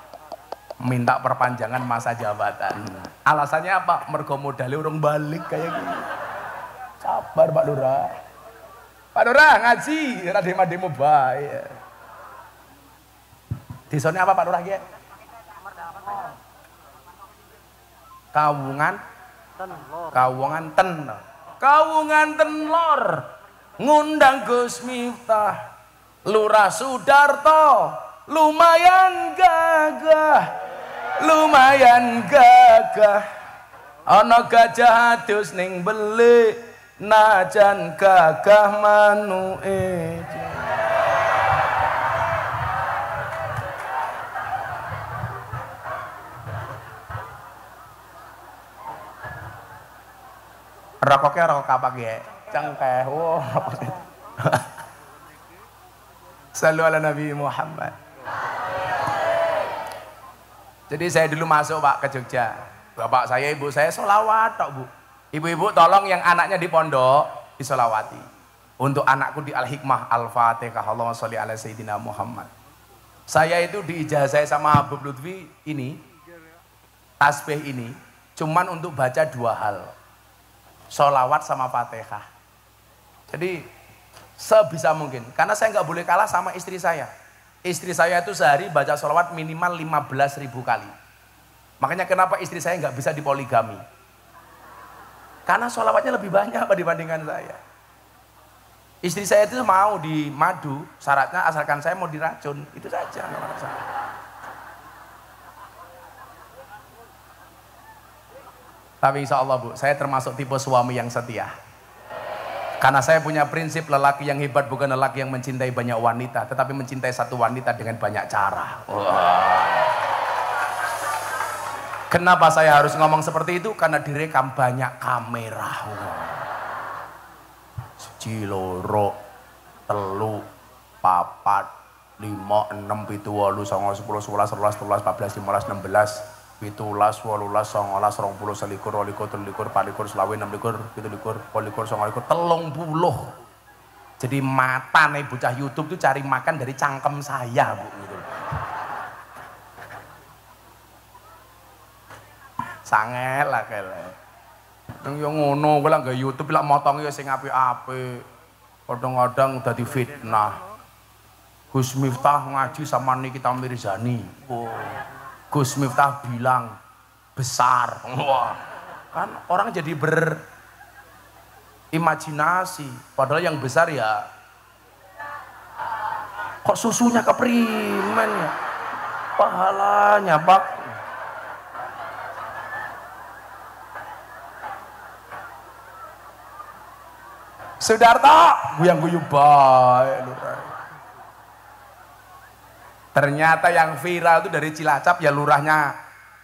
S1: Minta perpanjangan masa jabatan. Alasannya apa? Mergo modalnya urung balik kayak gini. Sabar Pak Lurah. Pak Lurah ngaji, ora demo bae. Desane apa Pak Lurah ki? Kawungan Tenlor. Ngundang Gus Miftah. Lurah Sudarto lumayan gagah. Ana gajah adus ning belik najan gagah manuke. Rokoknya rokok apa ya? Cengkeh. Wow. Sallu ala Nabi Muhammad. Jadi saya dulu masuk Pak ke Jogja. Bapak saya, ibu saya sholawat tok Bu. Ibu-ibu tolong yang anaknya di pondok disolawati. Untuk anakku di Al-Hikmah Al-Fatihah. Allahumma sholli ala Sayyidina Muhammad. Saya itu diijazah sama Habib Lutfi ini, tasbih ini, cuman untuk baca 2 hal. Sholawat sama Fatihah. Jadi sebisa mungkin, karena saya nggak boleh kalah sama istri saya. Istri saya itu sehari baca sholawat minimal 15.000 kali. Makanya kenapa istri saya nggak bisa dipoligami? Karena sholawatnya lebih banyak dibandingkan saya. Istri saya itu mau di madu, syaratnya asalkan saya mau diracun, itu saja. Tapi insya Allah Bu, saya termasuk tipe suami yang setia. Karena saya punya prinsip lelaki yang hebat bukan lelaki yang mencintai banyak wanita, tetapi mencintai satu wanita dengan banyak cara. Kenapa saya harus ngomong seperti itu? Karena direkam banyak kamera. 1, 2, 3, 4, 5, 6, 7, 8, 9, 10, 11, 12, 13, 14, 15, 16, 17, 18, 19, 20, 21, 22, 23, 24, 25, 26, 27, 28, 29, 30. Jadi mata nih bocah YouTube tuh cari makan dari cangkem saya Bu. Gitu. Sangel lah kele. Yang ngono gue lah nggak YouTube lah motongnya sing apik-apik. Kadang-kadang udah di fitnah. Gus Miftah ngaji sama Nikita Mirzani. Oh. Gus Miftah bilang besar. Wah, kan orang jadi berimajinasi. Padahal yang besar ya kok susunya keprimen ya, pahalanya Pak. Sudarto guyang-guyu bae. Ternyata yang viral itu dari Cilacap ya lurahnya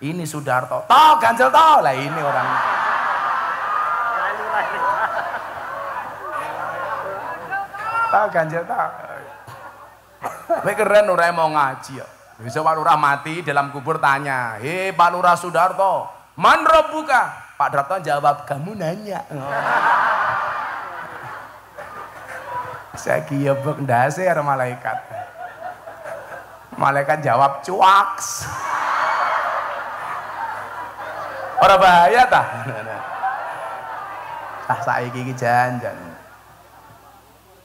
S1: ini Sudarto. Toh ganjel toh lah ini orangnya. Toh ganjel toh. Tapi keren lurahnya mau ngaji ya. Bisa Pak Lurah mati dalam kubur tanya, hei Pak Lurah Sudarto, man robbuka? Pak Darto jawab, kamu nanya. Saya kiyebek ndase karo malaikat. Malaikat jawab cuaks. Ora bahaya tah. Saiki iki janjan.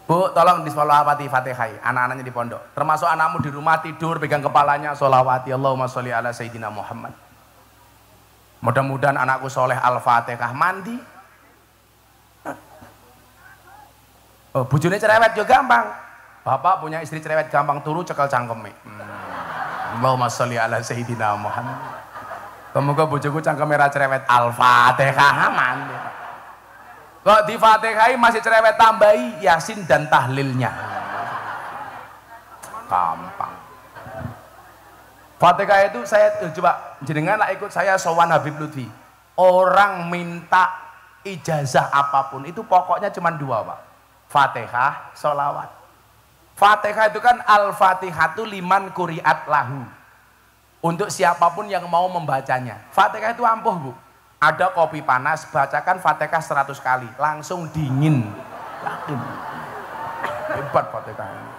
S2: Bu, tolong disolawati Fatihah anak-anaknya di pondok. Termasuk anakmu di rumah tidur pegang kepalanya solawati Allahumma sholli ala Sayyidina Muhammad. Mudah-mudahan anakku soleh Al-Fatihah. Mandi. Oh, bujune cerewet juga gampang. Bapak punya istri cerewet gampang turu cekel cangkeme. Allahumma sholli ala Sayyidina Muhammad. Semoga bojoku cangkeme ra cerewet Al-Fatihah mandi. Kok di Fatihah masih cerewet tambahi Yasin dan tahlilnya. Gampang. Fatihah itu saya coba jenengan lah ikut saya sowan Habib Lutfi. Orang minta ijazah apapun itu pokoknya cuma dua, Pak. Fatihah, sholawat. Fatihah itu kan al-fatihatu liman kuriat lahu. Untuk siapapun yang mau membacanya. Fatihah itu ampuh, Bu. Ada kopi panas, bacakan Fatihah 100 kali, langsung dingin. Yakin. Hebat Fatihah ini.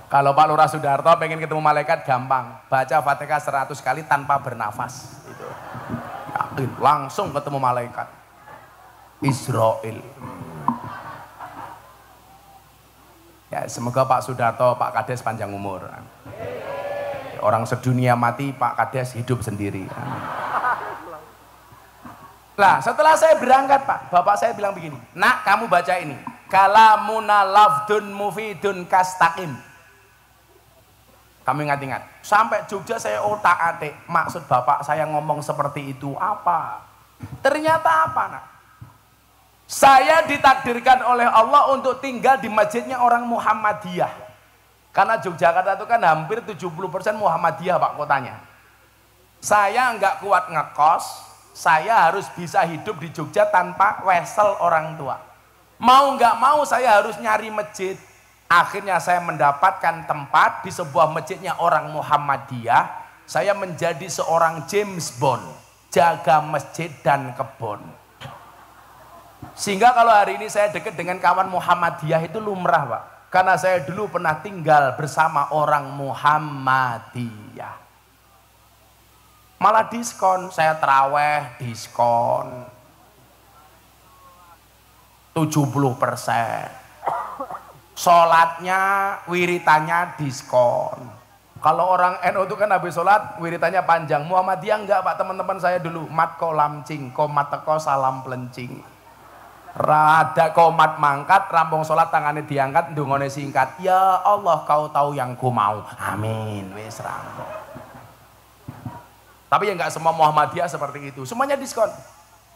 S2: Kalau Pak Lurah Sudarto pengen ketemu malaikat gampang, baca Fatihah 100 kali tanpa bernafas. Itu. Yakin, langsung ketemu malaikat. Israel. Ya, semoga Pak Sudarto, Pak Kades panjang umur. Orang sedunia mati, Pak Kades hidup sendiri. Nah, setelah saya berangkat, Pak, bapak saya bilang begini, nak kamu baca ini, kalamuna lafdun mufidun kastaqim. Kamu ingat-ingat, sampai Jogja saya otak-atik, maksud bapak saya ngomong seperti itu apa? Ternyata apa, nak? Saya ditakdirkan oleh Allah untuk tinggal di masjidnya orang Muhammadiyah. Karena Yogyakarta itu kan hampir 70% Muhammadiyah, Pak, kotanya. Saya nggak kuat ngekos, saya harus bisa hidup di Jogja tanpa wesel orang tua. Mau nggak mau saya harus nyari masjid. Akhirnya saya mendapatkan tempat di sebuah masjidnya orang Muhammadiyah. Saya menjadi seorang James Bond, jaga masjid dan kebun. Sehingga kalau hari ini saya dekat dengan kawan Muhammadiyah itu lumrah, Pak. Karena saya dulu pernah tinggal bersama orang Muhammadiyah. Malah diskon, saya terawih diskon 70%. Sholatnya, wiritannya diskon. Kalau orang NU itu kan habis sholat, wiritannya panjang. Muhammadiyah enggak, Pak, teman-teman saya dulu. Mat ko lamcing, komat teko salam pelencing. Rada komat mangkat, rampung sholat tangannya diangkat, ndungone singkat. Ya Allah, kau tahu yang ku mau. Amin. Wis rampung. Tapi ya enggak semua Muhammadiyah seperti itu. Semuanya diskon.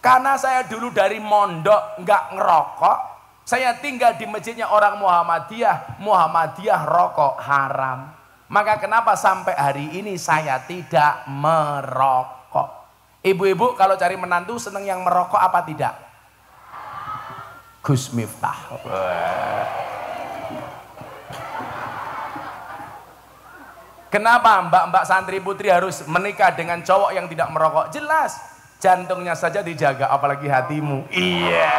S2: Karena saya dulu dari mondok enggak ngerokok, saya tinggal di masjidnya orang Muhammadiyah. Muhammadiyah rokok haram. Maka kenapa sampai hari ini saya tidak merokok? Ibu-ibu kalau cari menantu seneng yang merokok apa tidak? Gus Miftah. Kenapa mbak-mbak santri putri harus menikah dengan cowok yang tidak merokok? Jelas, jantungnya saja dijaga, apalagi hatimu. Iya.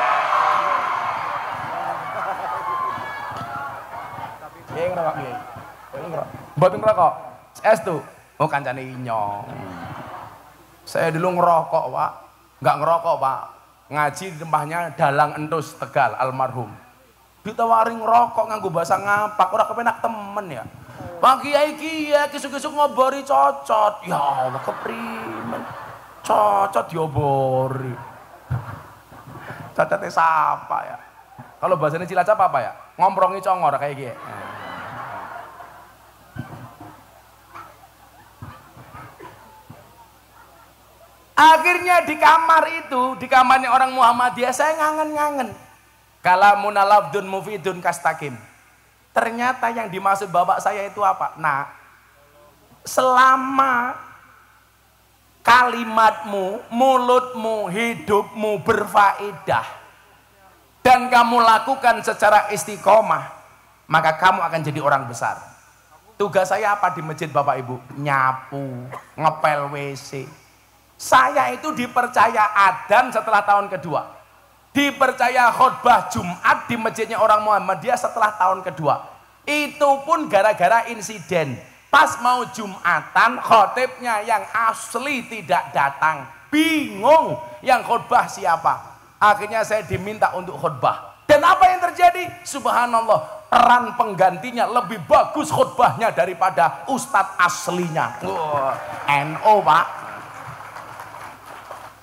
S2: Iya ngerokok, iya. Buat ngerokok. Es tuh. Oh kancane inyong. Saya dulu ngerokok, Pak. Nggak ngerokok, Pak. Ngaji di rumahnya Dalang Entus Tegal almarhum. Ditawari ngerokok nganggo bahasa ngapak, ora kepenak temen ya. Pak Kiai kiye kisuk-kisuk ngobori cocot. Ya Allah keprimen. Cocot diobori. Cocotnya siapa ya? Kalau bahasanya Cilacap apa ya? Ngomprongi congor kayak gini. Akhirnya di kamar itu, di kamarnya orang Muhammadiyah, saya ngangen-ngangen. Kalamuna lafdun mufidun kastaqim. Ternyata yang dimaksud bapak saya itu apa? Nah, selama kalimatmu, mulutmu, hidupmu berfaedah dan kamu lakukan secara istiqomah, maka kamu akan jadi orang besar. Tugas saya apa di masjid Bapak Ibu? Nyapu, ngepel WC. Saya itu dipercaya adzan setelah tahun kedua, dipercaya khutbah Jumat di masjidnya orang Muhammadiyah setelah tahun kedua. Itu pun gara-gara insiden. Pas mau Jumatan, khotibnya yang asli tidak datang. bingung yang khutbah siapa. Akhirnya saya diminta untuk khutbah. Dan apa yang terjadi? Subhanallah, peran penggantinya lebih bagus khutbahnya daripada ustadz aslinya. NO Pak.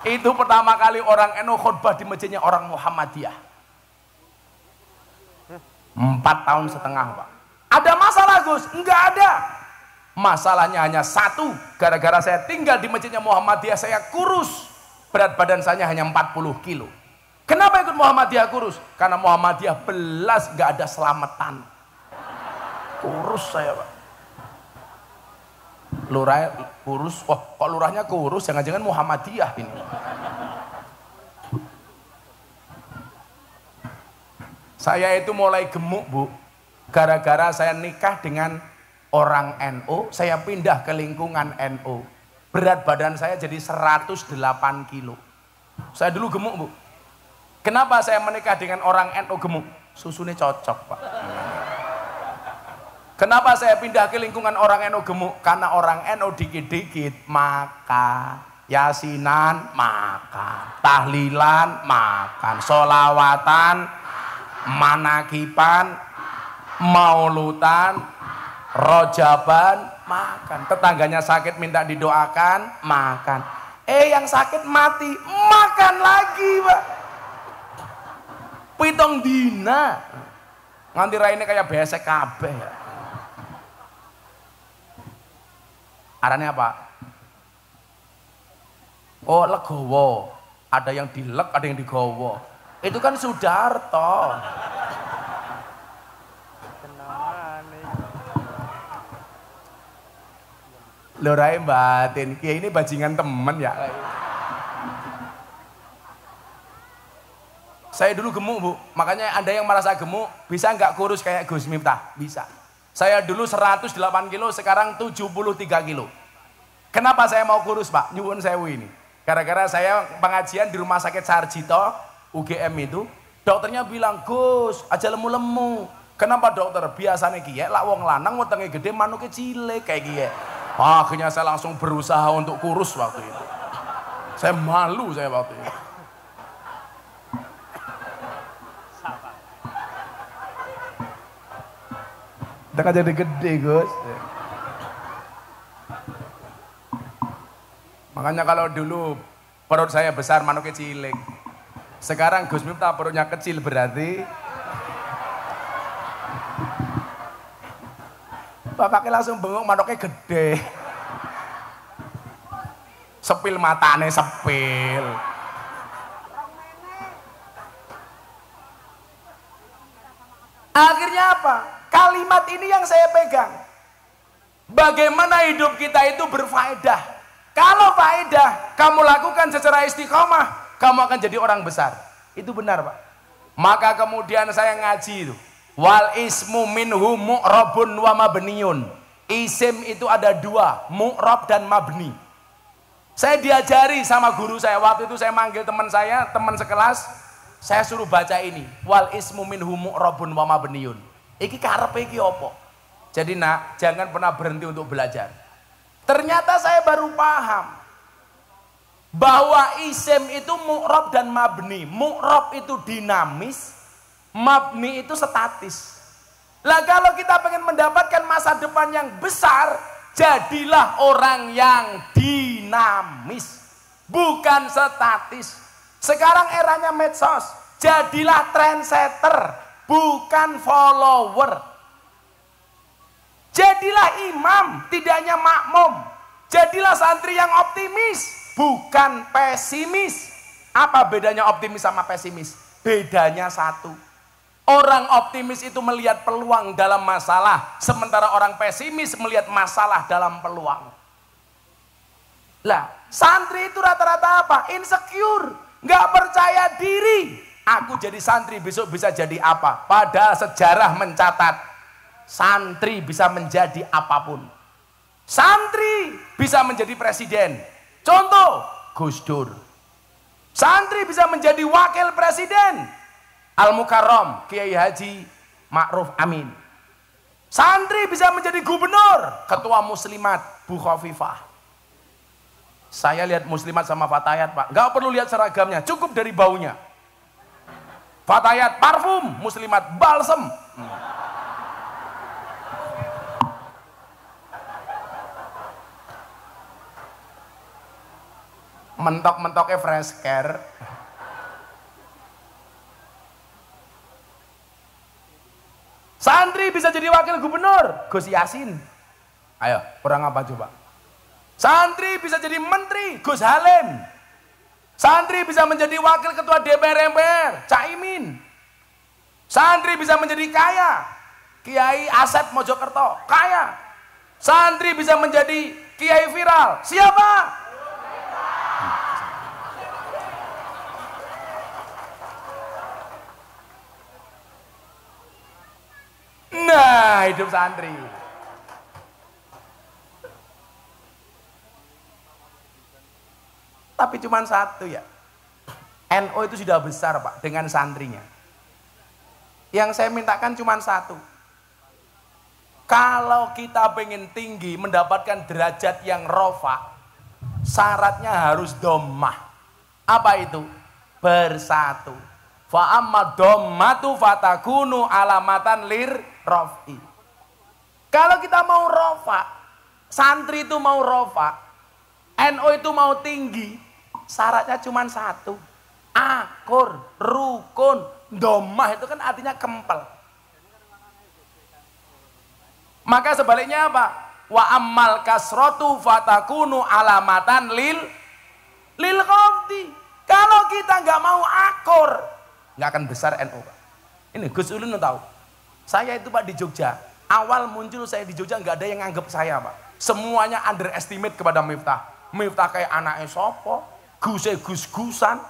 S2: Itu pertama kali orang NO khutbah di masjidnya orang Muhammadiyah. 4,5 tahun Pak. Ada masalah Gus? Enggak ada. Masalahnya hanya satu, gara-gara saya tinggal di masjidnya Muhammadiyah saya kurus. Berat badan saya hanya 40 kilo. Kenapa ikut Muhammadiyah kurus? Karena Muhammadiyah belas gak ada selamatan. Kurus saya Pak. Lurah kurus, wah kok lurahnya kurus, jangan-jangan Muhammadiyah ini. Saya itu mulai gemuk Bu, gara-gara saya nikah dengan orang NU, saya pindah ke lingkungan NU. Berat badan saya jadi 108 kilo. Saya dulu gemuk Bu. Kenapa saya menikah dengan orang NU gemuk? Susunya cocok Pak. Kenapa saya pindah ke lingkungan orang NU gemuk? Karena orang NU dikit-dikit makan, yasinan makan, tahlilan makan, sholawatan, manakipan, maulutan, rojaban makan. Tetangganya sakit minta didoakan makan. Yang sakit mati makan lagi Pak. Pitong dina nganti raine kayak besek kabeh ya. Arane apa? Oh legowo, ada yang dilek ada yang digowo. Itu kan Sudarto. Lho rae batin, kiai ini bajingan temen ya. Saya dulu gemuk Bu, makanya Anda yang merasa gemuk bisa nggak kurus kayak Gus Miftah? Bisa. Saya dulu 108 kilo, sekarang 73 kilo. Kenapa saya mau kurus Pak? Nyuwun sewu ini. Gara-gara saya pengajian di Rumah Sakit Sarjito, UGM itu, dokternya bilang, Gus, aja lemu-lemu. Kenapa dokter? Biasanya kiye, lah wong lanang wetenge gede manuke cilik kayak kiye. Akhirnya saya langsung berusaha untuk kurus waktu itu. Saya malu saya waktu itu. Udah kan jadi gede Gus. Makanya kalau dulu perut saya besar manuknya cilik. Sekarang Gus Miftah perutnya kecil berarti bapaknya langsung bengong manuknya gede. Sepil matane sepil. Akhirnya apa? Kalimat ini yang saya pegang. Bagaimana hidup kita itu berfaedah. Kalau faedah kamu lakukan secara istiqomah, kamu akan jadi orang besar. Itu benar Pak. Maka kemudian saya ngaji itu. Wal ismu minhu mu'rabun wa mabniyun. Isim itu ada dua, mu'rab dan mabni. Saya diajari sama guru saya. Waktu itu saya manggil teman saya, teman sekelas. Saya suruh baca ini. Wal ismu minhu mu'rabun wa mabniyun. Iki karepe iki apa? Jadi nak, jangan pernah berhenti untuk belajar. Ternyata saya baru paham bahwa isim itu mu'rab dan mabni. Mu'rab itu dinamis, mabni itu statis. Lah kalau kita pengen mendapatkan masa depan yang besar, jadilah orang yang dinamis, bukan statis. Sekarang eranya medsos, jadilah trendsetter, bukan follower. Jadilah imam, tidak hanya makmum. Jadilah santri yang optimis, bukan pesimis. Apa bedanya optimis sama pesimis? Bedanya satu. Orang optimis itu melihat peluang dalam masalah, sementara orang pesimis melihat masalah dalam peluang. Lah, santri itu rata-rata apa? Insecure, nggak percaya diri. Aku jadi santri besok bisa jadi apa? Padahal sejarah mencatat santri bisa menjadi apapun. Santri bisa menjadi presiden. Contoh, Gus Dur. Santri bisa menjadi wakil presiden. Al-Mukarram, Kiai Haji Ma'ruf Amin. Santri bisa menjadi gubernur, ketua muslimat Bu Khofifah. Saya lihat muslimat sama fatayat, Pak. Nggak perlu lihat seragamnya, cukup dari baunya. Fatayat parfum, muslimat balsem. Mentok-mentoknya fresh care. Santri bisa jadi wakil gubernur, Gus Yasin. Ayo, kurang apa coba? Santri bisa jadi menteri, Gus Halim. Santri bisa menjadi wakil ketua DPR MPR, Caimin. Santri bisa menjadi kaya, Kiai Asep Mojokerto, kaya. Santri bisa menjadi kiai viral, siapa? Nah, hidup santri. Tapi cuma satu ya. NU itu sudah besar Pak dengan santrinya. Yang saya mintakan cuma satu. Kalau kita pengen tinggi mendapatkan derajat yang rofa, syaratnya harus dhammah. Apa itu? Bersatu. Fa amma dhammatu fatakunu alamatan lir rofi. Kalau kita mau rofa, santri itu mau rofa, NU itu mau tinggi, syaratnya cuma satu. Akur, rukun, dhammah itu kan artinya kempel. Maka sebaliknya apa? Wa ammal kasratu fatakunu alamatan lil khafdi. Kalau kita nggak mau akur, nggak akan besar NU Pak. Ini Gus Ulun tahu. Saya itu Pak di Jogja. Awal muncul saya di Jogja nggak ada yang nganggep saya Pak. Semuanya underestimate kepada Miftah. Miftah kayak anaknya sopo, Gus-gusan.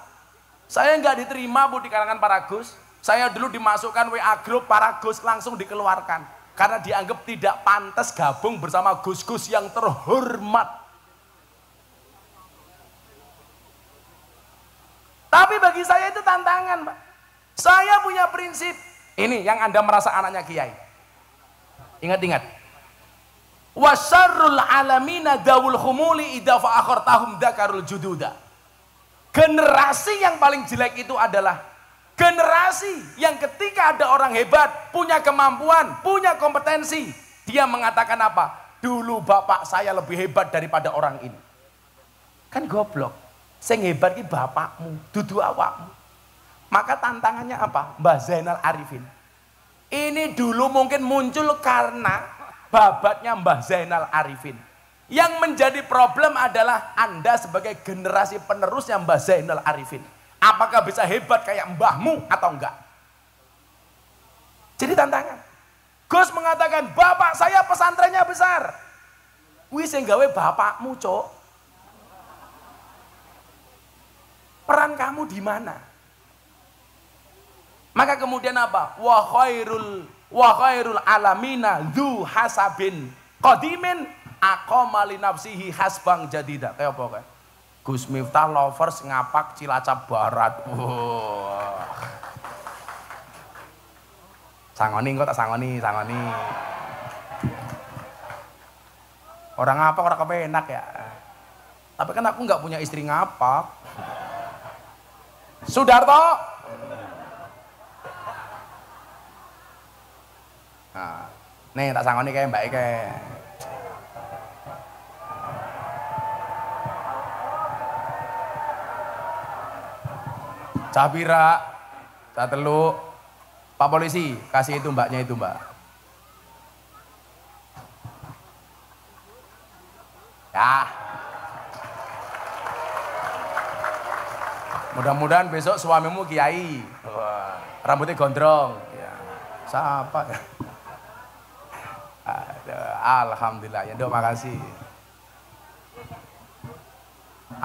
S2: Saya nggak diterima Bu di kalangan para Gus. Saya dulu dimasukkan WA grup para Gus langsung dikeluarkan karena dianggap tidak pantas gabung bersama Gus-Gus yang terhormat. Tapi bagi saya itu tantangan Pak. Saya punya prinsip. Ini yang Anda merasa anaknya kiai. Ingat-ingat. Wasyarrul alamina dawul khumuli idza fa'akhartahum dzakarul jududa. Generasi yang paling jelek itu adalah generasi yang ketika ada orang hebat, punya kemampuan, punya kompetensi, dia mengatakan apa? Dulu bapak saya lebih hebat daripada orang ini. Kan goblok. Sing hebat ki bapakmu, dudu awakmu. Maka tantangannya apa? Mbah Zainal Arifin. Ini dulu mungkin muncul karena babatnya Mbah Zainal Arifin. Yang menjadi problem adalah Anda sebagai generasi penerusnya Mbah Zainal Arifin. Apakah bisa hebat kayak mbahmu atau enggak? Jadi tantangan. Gus mengatakan, bapak saya pesantrennya besar. Wih sing gawe bapakmu, Cok. Peran kamu di mana? Maka kemudian apa? Wa khairul alamina dzu hasabin qadimin aqama li nafsihi hasbang jadida. Kayak apa kayak? Gus Miftah lovers ngapak Cilacap Barat. Wah. Sangoni kok tak sangoni. Orang ngapak orang kepenak ya. Tapi kan aku nggak punya istri ngapak. Sudarto. Nah, nih tak sangoni kayak Mbak Ike. Cabira, tak telu, Pak Polisi kasih itu mbaknya itu Mbak. Ya. Mudah-mudahan besok suamimu kiai. Wah, rambutnya gondrong. Ya. Siapa ya? Alhamdulillah ya Dok, makasih.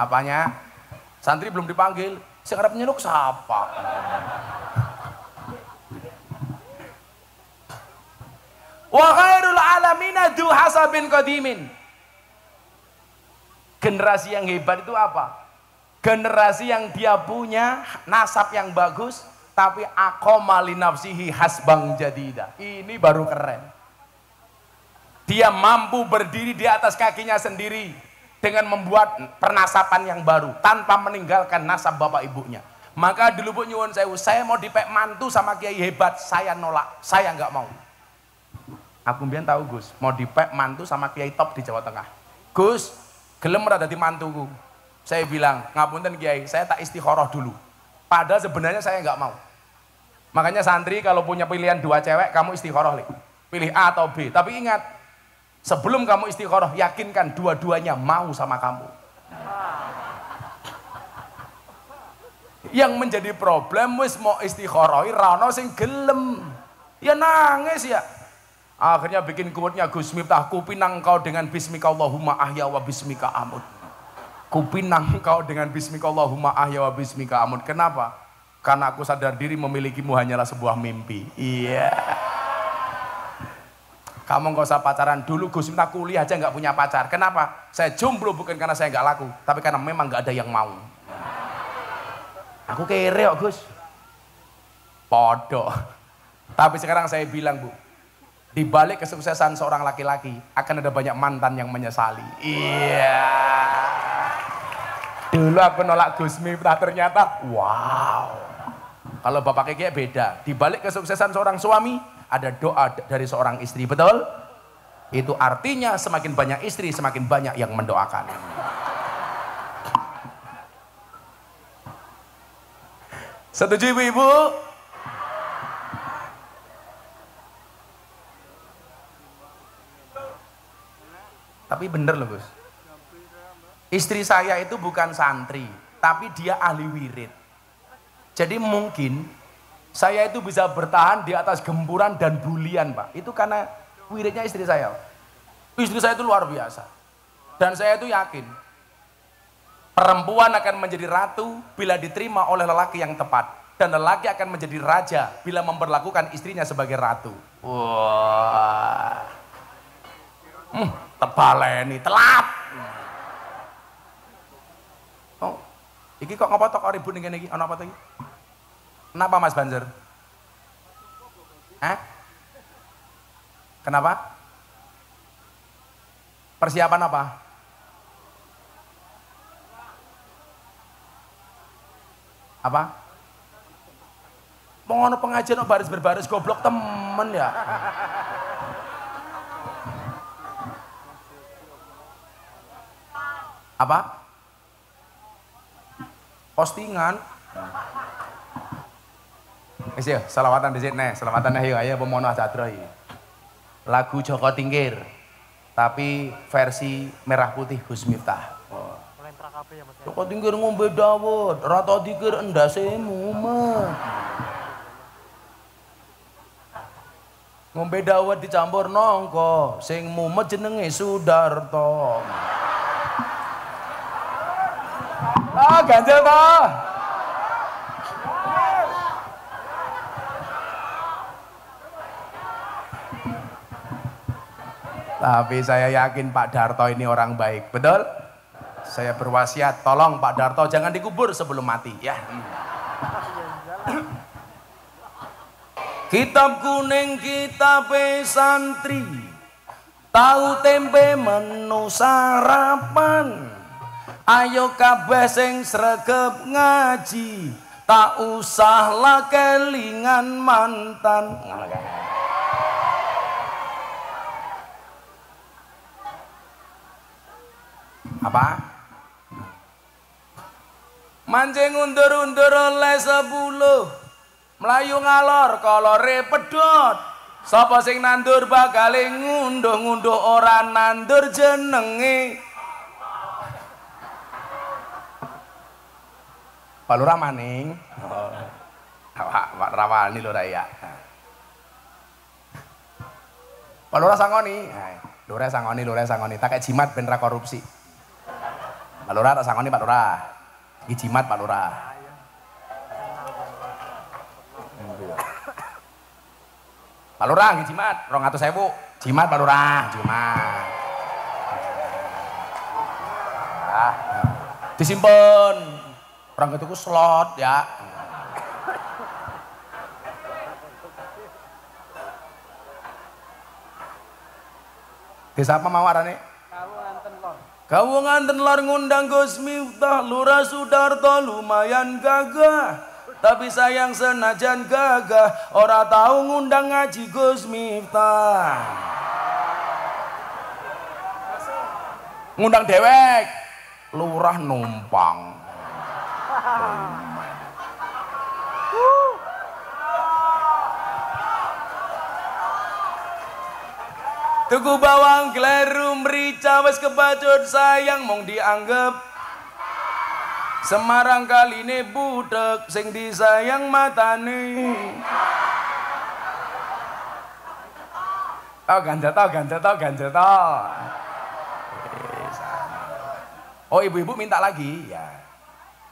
S2: Apanya? Santri belum dipanggil. Sekarang penyeluk siapa? Wa khairul alamina dzu hasabin qadimin. Generasi yang hebat itu apa? Generasi yang dia punya nasab yang bagus tapi aqama li nafsihi hasbang jadida. Ini baru keren. Dia mampu berdiri di atas kakinya sendiri. dengan membuat pernasapan yang baru tanpa meninggalkan nasab bapak ibunya. Maka di Lubuk Nyuwun Sewu, saya mau dipek mantu sama kiai hebat, saya nolak, saya nggak mau. Aku mbiyen tahu Gus, mau dipek mantu sama kiai top di Jawa Tengah. Gus, gelem ora dadi mantuku. Saya bilang, ngapunten kiai, saya tak istikharah dulu. Padahal sebenarnya saya nggak mau. Makanya santri kalau punya pilihan 2 cewek, kamu istikharah, Li. Pilih A atau B. Tapi ingat, sebelum kamu istikharah, yakinkan dua-duanya mau sama kamu. Yang menjadi problem wis mau istikharah ra ono sing gelem. Ya nangis ya. Akhirnya bikin kuatnya Gus Miftah, kupinang kau dengan bismika Allahumma ahya wa bismika amut. Kupinang kau dengan bismika Allahumma ahya wa bismika amut. Kenapa? Karena aku sadar diri memilikimu hanyalah sebuah mimpi. Iya. Kamu nggak usah pacaran dulu. Gus Miftah kuliah aja nggak punya pacar. Kenapa? Saya jomblo bukan karena saya nggak laku, tapi karena memang nggak ada yang mau. Aku kere kok Gus. Podo. Tapi sekarang saya bilang Bu, di balik kesuksesan seorang laki-laki akan ada banyak mantan yang menyesali. Iya. Dulu aku nolak Gus Miftah, ternyata wow. Kalau Bapak Keke beda. Di balik kesuksesan seorang suami ada doa dari seorang istri, betul? Itu artinya semakin banyak istri, semakin banyak yang mendoakan. Setuju ibu-ibu? Tapi bener loh Gus. Istri saya itu bukan santri, tapi dia ahli wirid. Jadi mungkin saya itu bisa bertahan di atas gempuran dan bulian Pak. Itu karena wiridnya istri saya. Istri saya itu luar biasa. Dan saya itu yakin perempuan akan menjadi ratu bila diterima oleh lelaki yang tepat. Dan lelaki akan menjadi raja bila memperlakukan istrinya sebagai ratu. Wah. Tebaleni, telat. Oh, iki kok ngapa tok ribut ning kene iki? Ana apa to iki? Kenapa Mas Banzer? Kenapa? Persiapan apa? Apa? Mau ngono pengajian baris berbaris goblok temen ya. Apa? Postingan. Wis ya, selawatan dhisik nih, selawatan ayo pemono sadra iki. Lagu Joko Tingkir. Tapi versi merah putih Gus Miftah. Joko Tingkir ngombe dawet, rata dikir endase mumet. Ngombe dawet dicampur nongko, sing mumet jenenge Sudarto. Ganjel toh. Tapi saya yakin Pak Darto ini orang baik, betul? Saya berwasiat, tolong Pak Darto jangan dikubur sebelum mati, ya. Kitab kuning, kitab santri, tahu tempe menu sarapan. Ayo kabeh sing sregep ngaji, tak usah lah kelingan mantan. Apa? Mancing undur-undur oleh 10, melayu ngalor kolore pedot. Sapa sing nandur bakal ngunduh-ngunduh ora nandur jenenge. Pak Lurah maning. Pak rawani lho ya. Pak Lurah sangoni. Lurah sangoni. Tak kayak jimat ben ra korupsi. Pak Lurah tak sangoni Pak Lurah. Iki jimat Pak Lurah. Pak Lurah iki jimat 200.000. Jimat Pak Lurah, jimat. Disimpen. Orang itu slot ya. Desa apa mau arane? Kawulanten Lor. Kau nganten lar ngundang Gus Miftah, Lurah Sudarto lumayan gagah. Tapi sayang senajan gagah, ora tahu ngundang ngaji Gus Miftah. Ngundang dewek, lurah numpang. Tuku bawang kleru merica wis kebacut sayang mong dianggep Semarang kaline budek sing disayang matane. Ganjel to. Oh, ibu-ibu minta lagi ya.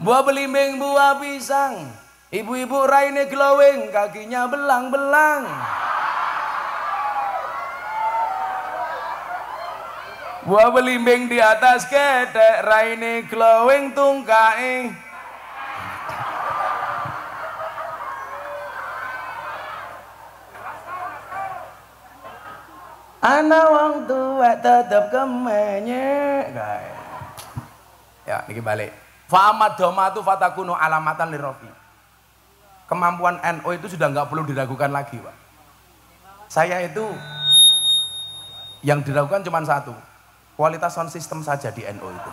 S2: Buah belimbing, buah pisang. Ibu-ibu raine glowing, kakinya belang-belang. Buah belimbing di atas gedek, raine glowing tungkae. Ana wong tua tetep kemenye. Ya, niki balik. Fa'amad domatu fatakunu alamatan lirofi. Kemampuan NU itu sudah nggak perlu diragukan lagi, Pak. Saya itu yang diragukan cuma satu. Kualitas sound system saja di NU itu.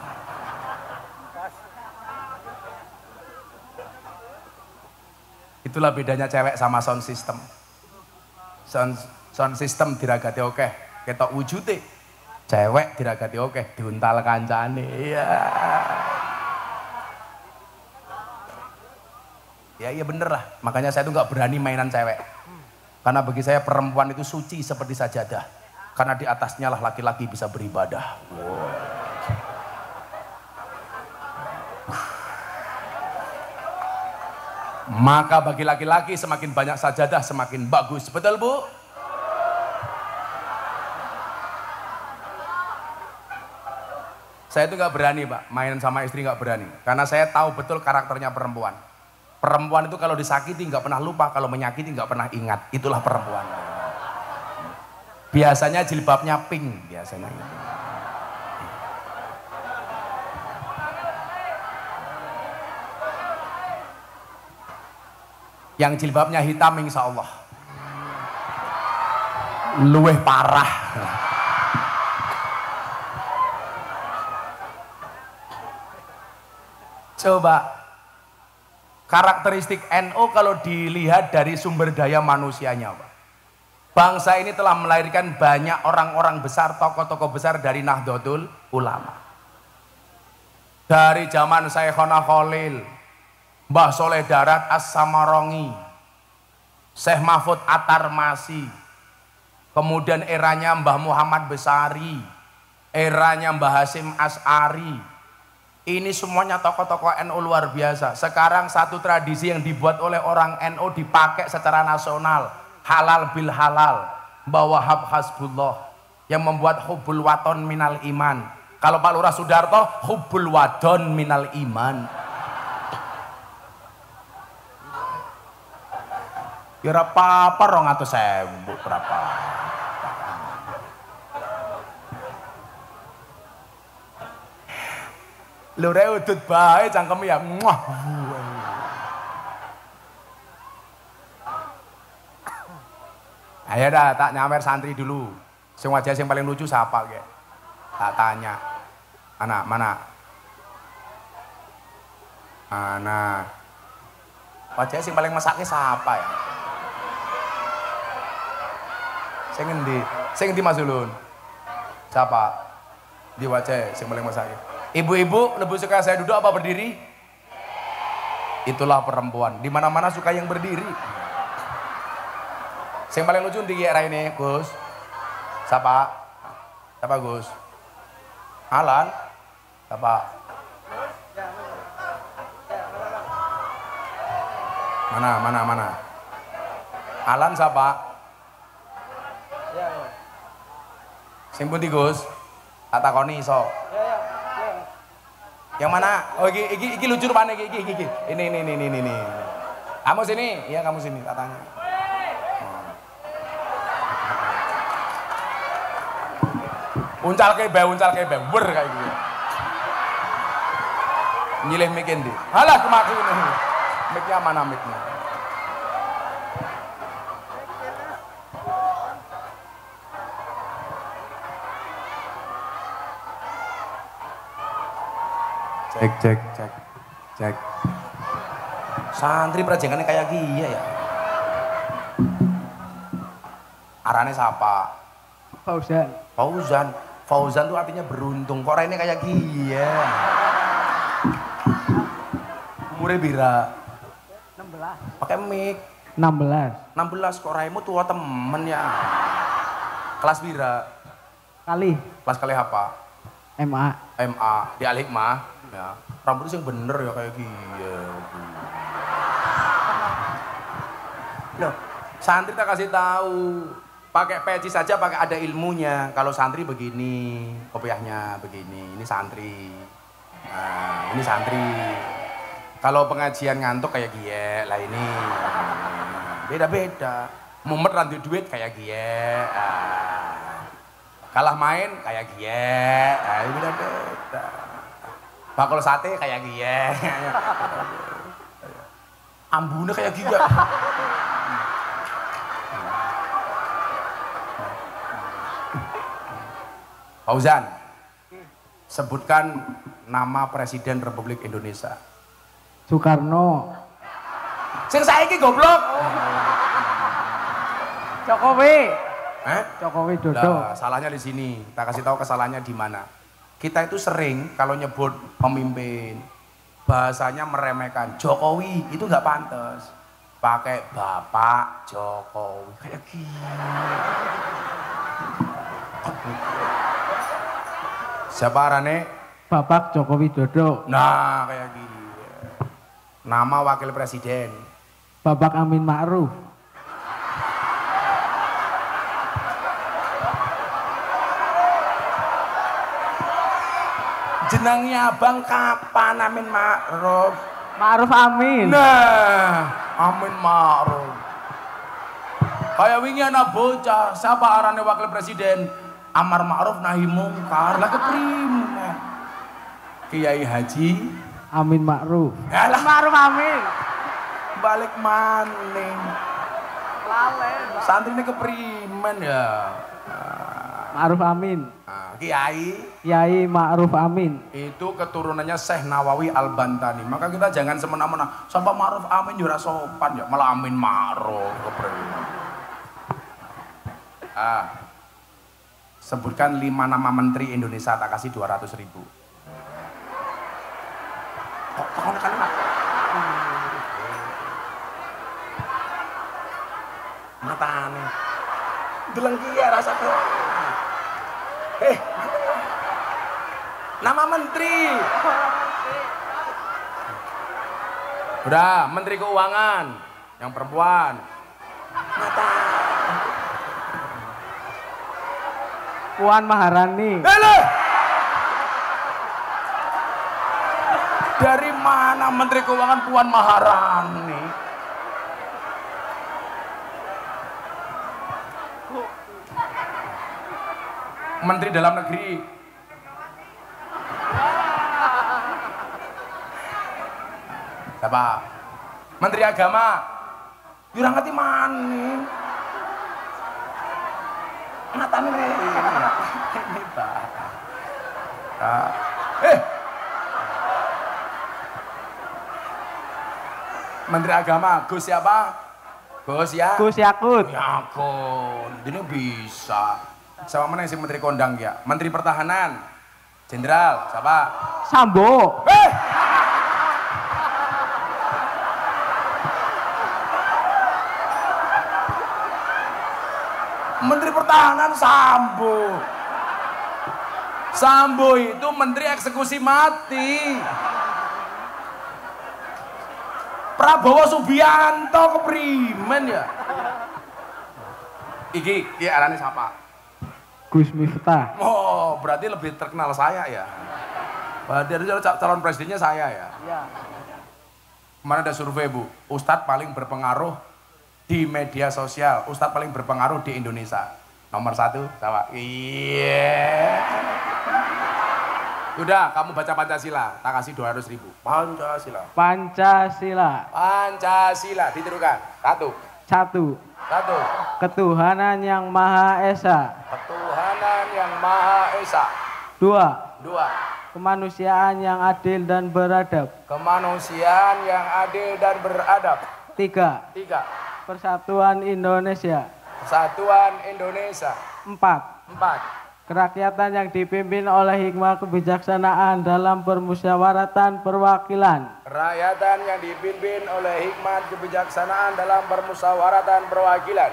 S2: Itulah bedanya cewek sama sound system. Sound system diragati oke, ketok wujute. Cewek diragati oke, diuntal kancane. Iya. Ya bener lah. Makanya saya tuh nggak berani mainan cewek. Karena bagi saya perempuan itu suci seperti sajadah. Karena di atasnya lah laki-laki bisa beribadah. Wow. Maka bagi laki-laki semakin banyak sajadah semakin bagus. Betul, Bu? Saya itu nggak berani, Pak, main sama istri nggak berani. Karena saya tahu betul karakternya perempuan. Perempuan itu kalau disakiti nggak pernah lupa, kalau menyakiti nggak pernah ingat. Itulah perempuan. Biasanya jilbabnya pink, biasanya itu. Yang jilbabnya hitam insya Allah luweh parah. Coba karakteristik NU kalau dilihat dari sumber daya manusianya, Pak. Bangsa ini telah melahirkan banyak orang-orang besar, tokoh-tokoh besar dari Nahdlatul Ulama. Dari zaman Syekhona Khalil, Mbah Soleh Darat As-Samarongi, Syekh Mahfud At-Tarmasi, kemudian eranya Mbah Muhammad Besari, eranya Mbah Hasyim As'ari. Ini semuanya tokoh-tokoh NU luar biasa. Sekarang satu tradisi yang dibuat oleh orang NU dipakai secara nasional. Halal bil halal, Mbah Wahab Hasbullah yang membuat hubbul waton minal iman. Kalau Pak Lurah Sudarto, hubbul wadon minal iman. Kira apa rong atau sewu berapa? Lurah udut bae cangkem ya. Muah. Ayo dah, tak nyamer santri dulu. Sing wajah yang paling lucu siapa ge? Tak tanya. Mana? Wajah yang paling mesake siapa ya? Sing endi Mas Ulun? Siapa? Di wajah yang paling mesake. Ibu-ibu lebih suka saya duduk apa berdiri? Itulah perempuan. Di mana-mana suka yang berdiri. Yang paling lucu di era ini, Gus. Siapa Gus? Alan? Siapa? Mana? Alan siapa? Sing pundi, Gus? Tak takoni iso. Yang mana? Oh, iki lucu rupane iki. Ini. Kamu sini? Iya, kamu sini, tak tanya. Uncal kebe, wer kayak gitu. Nyilih mic ndi? Halah kemaku ini. Mic-nya mana mic-nya? Cek. Santri prajengannya kayak gila ya. Arane siapa? Fauzan tuh artinya beruntung. Kok ini kayak gila? Umurnya bira? 16. Pakai mic? 16 kok raimu tua temen ya? Kelas bira? Kelas kali apa? MA di Al-Hikmah ya. Rambutnya yang bener ya kayak gila. Loh, santri tak kasih tahu. Pakai peci saja pakai ada ilmunya. Kalau santri begini, kopiahnya begini. Ini santri. Nah, ini santri. Kalau pengajian ngantuk kayak gie lah ini. Beda-beda. Mumet randu duit kayak gie. Kalah main kayak gie. Beda-beda. Bakul sate kayak gie. Ambune kayak gie. Fauzan, sebutkan nama Presiden Republik Indonesia.
S3: Soekarno.
S2: Sing saiki goblok.
S3: Jokowi.
S2: Jokowi Dodo. Nah, salahnya di sini. Kita kasih tahu kesalahannya di mana. Kita itu sering kalau nyebut pemimpin bahasanya meremehkan. Jokowi itu nggak pantas. Pakai Bapak Jokowi kayak gini. Siapa arane?
S3: Bapak Jokowi Dodo.
S2: Nah, kayak gini. Nama wakil presiden.
S3: Bapak Amin Ma'ruf.
S2: Jenangnya abang kapan Amin Ma'ruf?
S3: Ma'ruf Amin.
S2: Nah, Amin Ma'ruf. Kayak wingi ana bocah, siapa arane wakil presiden? Amar Ma'ruf nahi mungkar. Lah keprimen? Kiai Haji
S3: Amin Ma'ruf.
S2: Yalah
S3: Ma'ruf Amin.
S2: balik maning.
S3: Lalen.
S2: Santri ini keprimen ya.
S3: Ma'ruf Amin.
S2: Kiai
S3: Ma'ruf Amin.
S2: itu keturunannya Syekh Nawawi Al-Bantani. Maka kita jangan semena-mena sampai Ma'ruf Amin ya sopan ya, malah Amin Ma'ruf keprimen. Sebutkan 5 nama menteri Indonesia, tak kasih 200.000. Kok tahun kalimat? Matane. Deleng kiye rasa tuh. Nama menteri. Udah, menteri keuangan yang perempuan. Mata.
S3: Puan Maharani.
S2: Dari mana menteri keuangan Puan Maharani? Menteri dalam negeri. Siapa? Menteri agama. Yura ngerti maning. Matane ini Menteri Agama, Gus siapa? Gus
S3: Yakut.
S2: Yakut. Ini bisa. Siapa mana yang Menteri Kondang ya? Menteri Pertahanan, Jenderal, siapa?
S3: Sambo.
S2: Menteri Pertahanan Sambo. Sambo itu menteri eksekusi mati. Prabowo Subianto keprimen ya. Iki arane siapa?
S3: Gus Miftah.
S2: Oh, berarti lebih terkenal saya ya. Dari calon presidennya saya ya.
S3: Iya.
S2: Kemarin ada survei Bu, Ustadz paling berpengaruh di media sosial, Ustadz paling berpengaruh di Indonesia. Nomor 1 siapa? Iya. Udah, kamu baca Pancasila, tak kasih 200.000. Pancasila.
S3: Pancasila.
S2: Pancasila, ditirukan. Satu.
S3: Satu.
S2: Satu.
S3: Ketuhanan yang Maha Esa.
S2: Ketuhanan yang Maha Esa.
S3: Dua.
S2: Dua.
S3: Kemanusiaan yang adil dan beradab.
S2: Kemanusiaan yang adil dan beradab.
S3: Tiga.
S2: Tiga.
S3: Persatuan Indonesia.
S2: Persatuan Indonesia.
S3: Empat.
S2: Empat.
S3: Kerakyatan yang dipimpin oleh hikmah kebijaksanaan dalam permusyawaratan perwakilan.
S2: Kerakyatan yang dipimpin oleh hikmat kebijaksanaan dalam permusyawaratan perwakilan.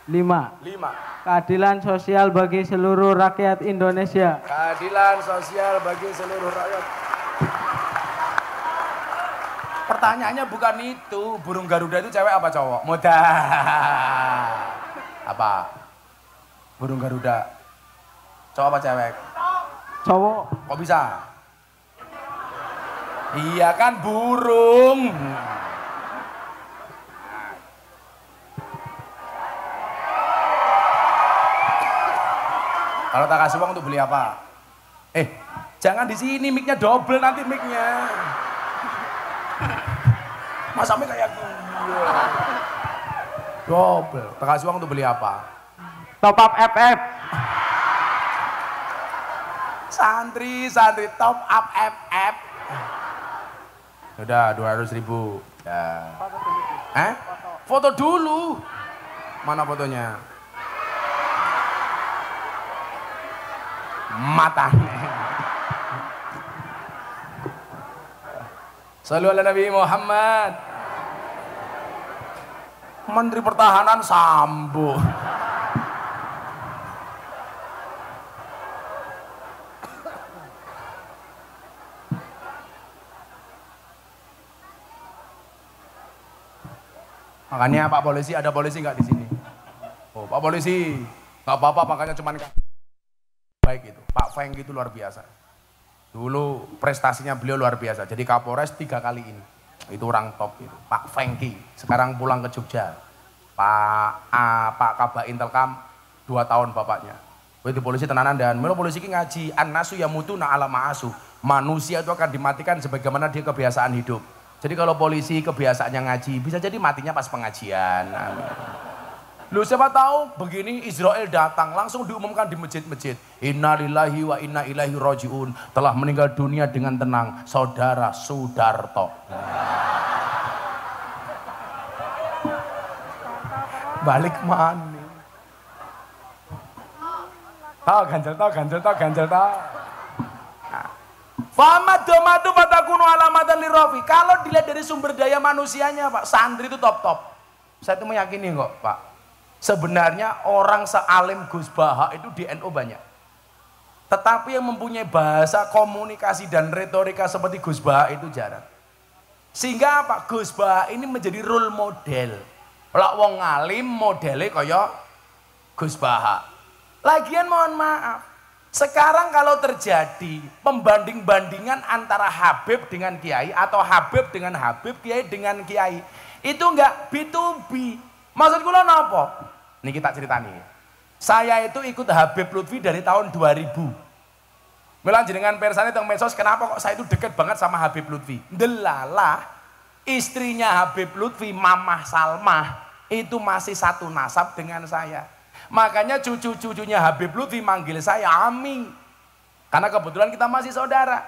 S3: Lima.
S2: Lima.
S3: Keadilan sosial bagi seluruh rakyat Indonesia.
S2: Keadilan sosial bagi seluruh rakyat. Pertanyaannya bukan itu, burung Garuda itu cewek apa cowok? Mudah. Apa? Burung Garuda. Cowok apa cewek?
S3: Cowok.
S2: Kok bisa? Iya kan burung. Kalau tak kasih uang untuk beli apa? Jangan di sini, mic-nya double nanti mic-nya. Masa mic kayak gini? Double. Tak kasih uang untuk beli apa?
S3: Top up FF.
S2: Santri top up FF. Udah 200.000. Ya. Foto dulu. Mana fotonya? Matanya. Shallu ala Nabi Muhammad. Menteri Pertahanan Sambo. Makanya Pak Polisi, ada polisi nggak di sini? Oh Pak Polisi, nggak apa-apa, makanya cuman baik itu. Pak Feng itu luar biasa. Dulu prestasinya beliau luar biasa. Jadi Kapolres 3 kali ini. Itu orang top itu. Pak Fengki. Sekarang pulang ke Jogja. Pak Kabak Intelkam 2 tahun bapaknya. Itu polisi tenanan dan melo polisi ini ngaji. An-nasu yamutuna ala ma'asu. Manusia itu akan dimatikan sebagaimana dia kebiasaan hidup. Jadi kalau polisi kebiasaannya ngaji, bisa jadi matinya pas pengajian. Amin. Lu siapa tahu begini Israel datang langsung diumumkan di masjid-masjid. Innalillahi wa inna ilaihi rajiun. Telah meninggal dunia dengan tenang saudara Sudarto. Balik mana? Tahu ganjel tahu. Famaddomatu fatakunu alamatan lirofi. Kalau dilihat dari sumber daya manusianya Pak, santri itu top. Saya itu meyakini kok Pak. Sebenarnya orang sealim Gus Baha itu di NU banyak. Tetapi yang mempunyai bahasa komunikasi dan retorika seperti Gus Baha itu jarang. Sehingga Pak Gus Baha ini menjadi role model. Lak wong ngalim modelnya kaya Gus Baha. Lagian mohon maaf, sekarang kalau terjadi pembanding-bandingan antara Habib dengan Kiai atau Habib dengan Habib, Kiai dengan Kiai, itu enggak B2B. Maksud kula napa? Niki tak ceritani. Saya itu ikut Habib Lutfi dari tahun 2000. Mila jenengan persane teng medsos, kenapa kok saya itu deket banget sama Habib Lutfi? Delalah istrinya Habib Lutfi, Mamah Salmah, itu masih satu nasab dengan saya. Makanya cucu-cucunya Habib Lutfi manggil saya Ami. Karena kebetulan kita masih saudara.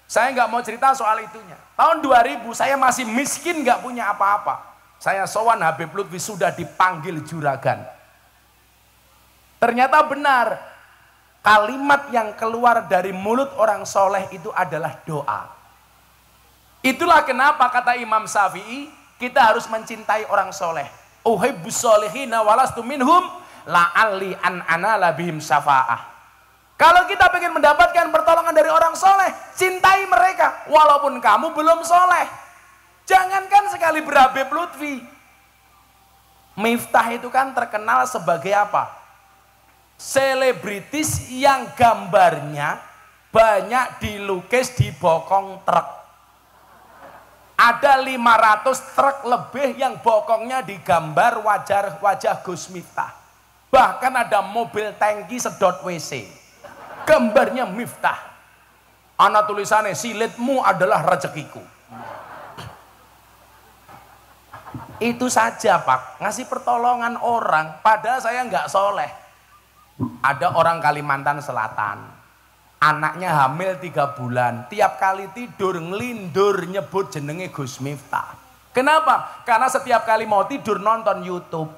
S2: Saya nggak mau cerita soal itunya. Tahun 2000 saya masih miskin, nggak punya apa-apa. Saya sowan Habib Lutfi sudah dipanggil juragan. Ternyata benar, kalimat yang keluar dari mulut orang soleh itu adalah doa. Itulah kenapa kata Imam Syafi'i, kita harus mencintai orang soleh. Uhibbus solihina walastu minhum la'alli an anala bihim syafa'ah. Kalau kita ingin mendapatkan pertolongan dari orang soleh, cintai mereka walaupun kamu belum soleh. Jangankan sekali berhabib Lutfi. Miftah itu kan terkenal sebagai apa? Selebritis yang gambarnya banyak dilukis di bokong truk. Ada 500 truk lebih yang bokongnya digambar wajah Gus Miftah. Bahkan ada mobil tangki sedot WC. Gambarnya Miftah. Ana tulisannya silitmu adalah rezekiku. Itu saja Pak, ngasih pertolongan orang, padahal saya nggak soleh. Ada orang Kalimantan Selatan, anaknya hamil 3 bulan, tiap kali tidur ngelindur nyebut jenenge Gus Miftah. Kenapa? Karena setiap kali mau tidur nonton YouTube.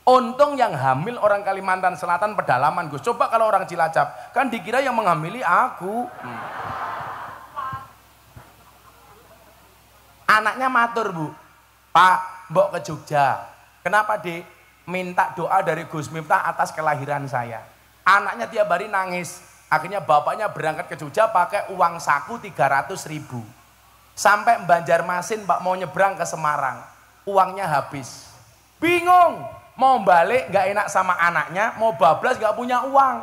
S2: Untung yang hamil orang Kalimantan Selatan pedalaman Gus. Coba kalau orang Cilacap, kan dikira yang menghamili aku. Anaknya matur Bu, Pak, mbok ke Jogja. Kenapa Dek? Minta doa dari Gus Miftah atas kelahiran saya. Anaknya tiap hari nangis. Akhirnya bapaknya berangkat ke Jogja pakai uang saku 300.000. Sampai Banjarmasin Pak mau nyebrang ke Semarang. Uangnya habis. Bingung. Mau balik gak enak sama anaknya. Mau bablas gak punya uang.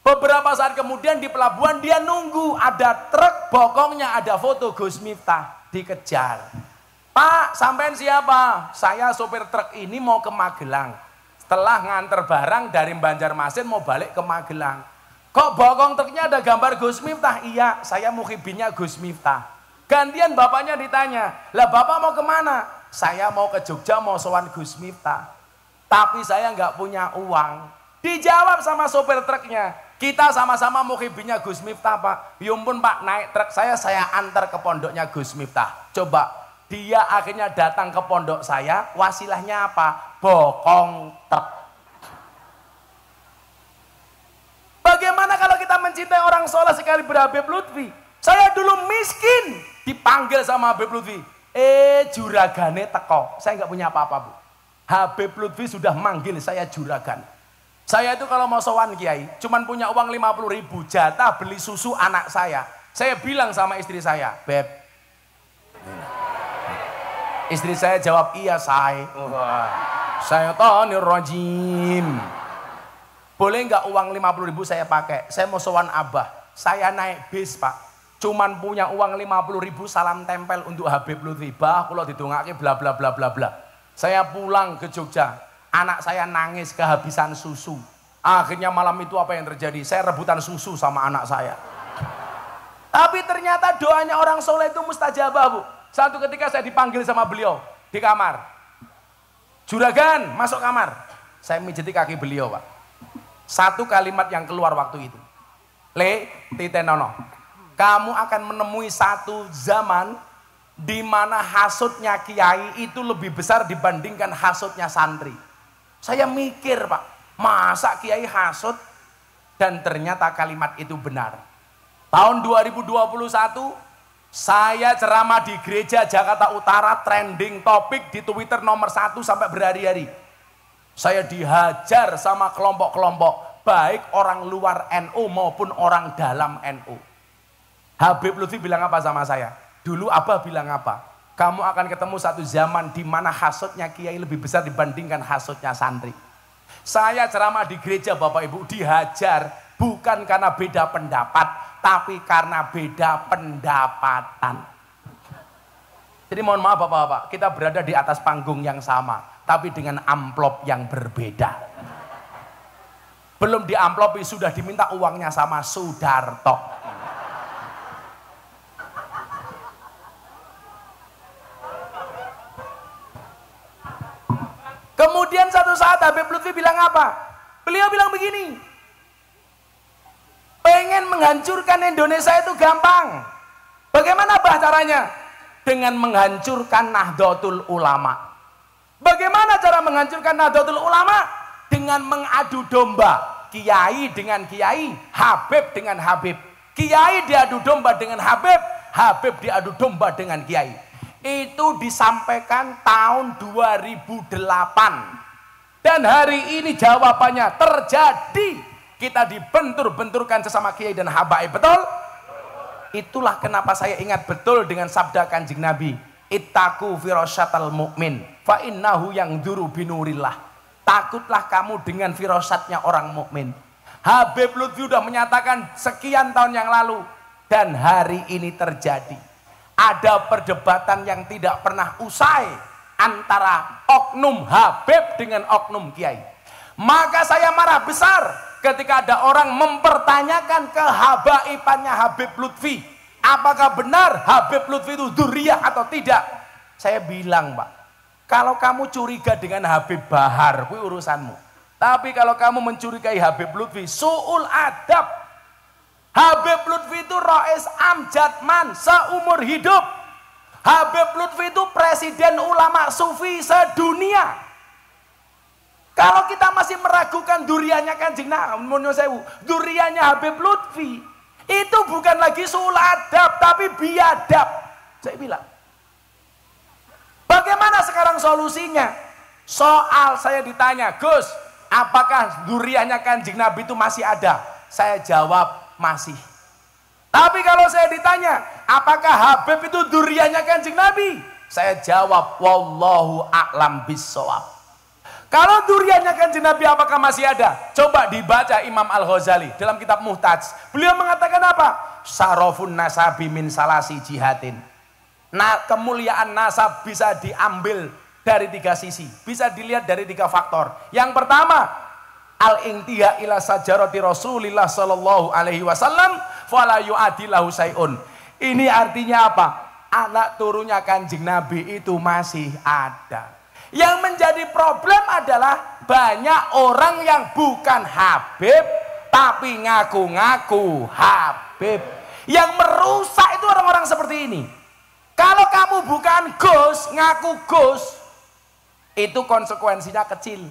S2: Beberapa saat kemudian di pelabuhan dia nunggu. Ada truk bokongnya ada foto Gus Miftah. Dikejar. Pak, sampean siapa? Saya sopir truk ini mau ke Magelang. Setelah nganter barang dari Banjarmasin mau balik ke Magelang. Kok bokong truknya ada gambar Gus Miftah? Iya, saya muhibinnya Gus Miftah. Gantian bapaknya ditanya, lah bapak mau kemana? Saya mau ke Jogja mau sowan Gus Miftah. Tapi saya nggak punya uang. Dijawab sama sopir truknya, kita sama-sama muhibinnya Gus Miftah Pak. Yumpun Pak, naik truk saya antar ke pondoknya Gus Miftah. Coba. Dia akhirnya datang ke pondok saya, wasilahnya apa? Bokong truk. Bagaimana kalau kita mencintai orang soleh sekali berHabib Lutfi? Saya dulu miskin, dipanggil sama Habib Lutfi. Juragane teko. Saya nggak punya apa-apa Bu. Habib Lutfi sudah manggil saya juragan. Saya itu kalau mau sowan kiai, cuman punya uang 50.000 jatah beli susu anak saya. Saya bilang sama istri saya, Beb. Istri saya jawab, iya say. Syaitonirrajim. Boleh nggak uang 50.000 saya pakai? Saya mau sowan Abah. Saya naik bis Pak. Cuman punya uang 50.000 salam tempel untuk Habib Lutfi. Bah, kalau didongake bla bla bla bla bla. Saya pulang ke Jogja. Anak saya nangis kehabisan susu. Akhirnya malam itu apa yang terjadi? Saya rebutan susu sama anak saya. Tapi ternyata doanya orang soleh itu mustajabah Bu. Satu ketika saya dipanggil sama beliau di kamar. Juragan, masuk kamar. Saya mijeti kaki beliau Pak. Satu kalimat yang keluar waktu itu. Titenono. Kamu akan menemui satu zaman di mana hasutnya kiai itu lebih besar dibandingkan hasutnya santri. Saya mikir Pak, masa kiai hasut? Dan ternyata kalimat itu benar. Tahun 2021 saya ceramah di gereja Jakarta Utara, trending topik di Twitter nomor 1 sampai berhari-hari. Saya dihajar sama kelompok-kelompok, baik orang luar NU maupun orang dalam NU. Habib Lutfi bilang apa sama saya? Dulu Abah bilang apa? Kamu akan ketemu satu zaman di mana hasutnya kiai lebih besar dibandingkan hasutnya santri. Saya ceramah di gereja Bapak Ibu dihajar bukan karena beda pendapat, tapi karena beda pendapatan. Jadi mohon maaf Bapak-bapak, kita berada di atas panggung yang sama, tapi dengan amplop yang berbeda. Belum diamplopi sudah diminta uangnya sama Sudarto. Kemudian satu saat Habib Lutfi bilang apa? Beliau bilang begini, pengen menghancurkan Indonesia itu gampang. Bagaimana bah caranya? Dengan menghancurkan Nahdlatul Ulama. Bagaimana cara menghancurkan Nahdlatul Ulama? Dengan mengadu domba. Kiai dengan kiai, Habib dengan Habib. Kiai diadu domba dengan Habib, Habib diadu domba dengan kiai. Itu disampaikan tahun 2008. Dan hari ini jawabannya terjadi. Kita dibentur-benturkan sesama kiai dan habaib, betul? Itulah kenapa saya ingat betul dengan sabda Kanjeng Nabi, ittaqu firasyatal mu'min fa innahu yangduru binurillah. Takutlah kamu dengan firasatnya orang mukmin. Habib Lutfi sudah menyatakan sekian tahun yang lalu dan hari ini terjadi. Ada perdebatan yang tidak pernah usai antara oknum Habib dengan oknum kiai. Maka saya marah besar ketika ada orang mempertanyakan kehabaibannya Habib Lutfi, apakah benar Habib Lutfi itu dzurriyyah atau tidak? Saya bilang, Pak, kalau kamu curiga dengan Habib Bahar, itu urusanmu. Tapi kalau kamu mencurigai Habib Lutfi, su'ul adab. Habib Lutfi itu Rais Amjadman seumur hidup. Habib Lutfi itu presiden ulama sufi sedunia. Kalau kita masih meragukan duriannya Kanjeng Nabi, duriannya Habib Lutfi, itu bukan lagi su'ul adab, tapi biadab. Saya bilang, bagaimana sekarang solusinya? Soal saya ditanya, Gus, apakah duriannya Kanjeng Nabi itu masih ada? Saya jawab, masih. Tapi kalau saya ditanya, apakah Habib itu duriannya Kanjeng Nabi? Saya jawab, wallahu a'lam bissawab. Kalau duriannya Kanjeng Nabi apakah masih ada? Coba dibaca Imam Al-Ghazali dalam kitab Muhtaj. Beliau mengatakan apa? Syarafun nasabi min salasi jihadin. Nah, kemuliaan nasab bisa diambil dari 3 sisi. Bisa dilihat dari 3 faktor. Yang pertama, al-intiha ila sajarati Rasulillah sallallahu alaihi wasallam fala yu'adilahu sayun. Ini artinya apa? Anak turunnya Kanjeng Nabi itu masih ada. Yang menjadi problem adalah banyak orang yang bukan Habib tapi ngaku-ngaku Habib. Yang merusak itu orang-orang seperti ini. Kalau kamu bukan Gus, ngaku Gus, itu konsekuensinya kecil.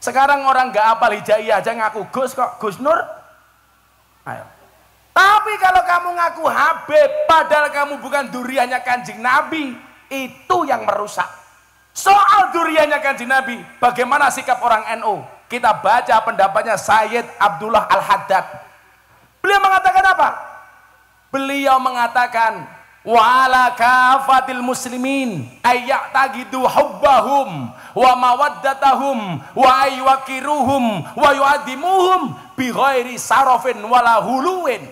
S2: Sekarang orang nggak hafal hijaiyah aja ngaku Gus kok, Gus Nur. Ayo. Tapi kalau kamu ngaku Habib, padahal kamu bukan duriannya Kanjeng Nabi, itu yang merusak. Soal duriannya Kanjeng Nabi, bagaimana sikap orang NU? Kita baca pendapatnya Sayyid Abdullah Al-Haddad. Beliau mengatakan apa? Beliau mengatakan, wa ala kafatil muslimin ayyataqidu hubbahum wa mawaddatahum wa aywakiruhum wa yu'addimuhum bi ghairi sarafin wala huluwin.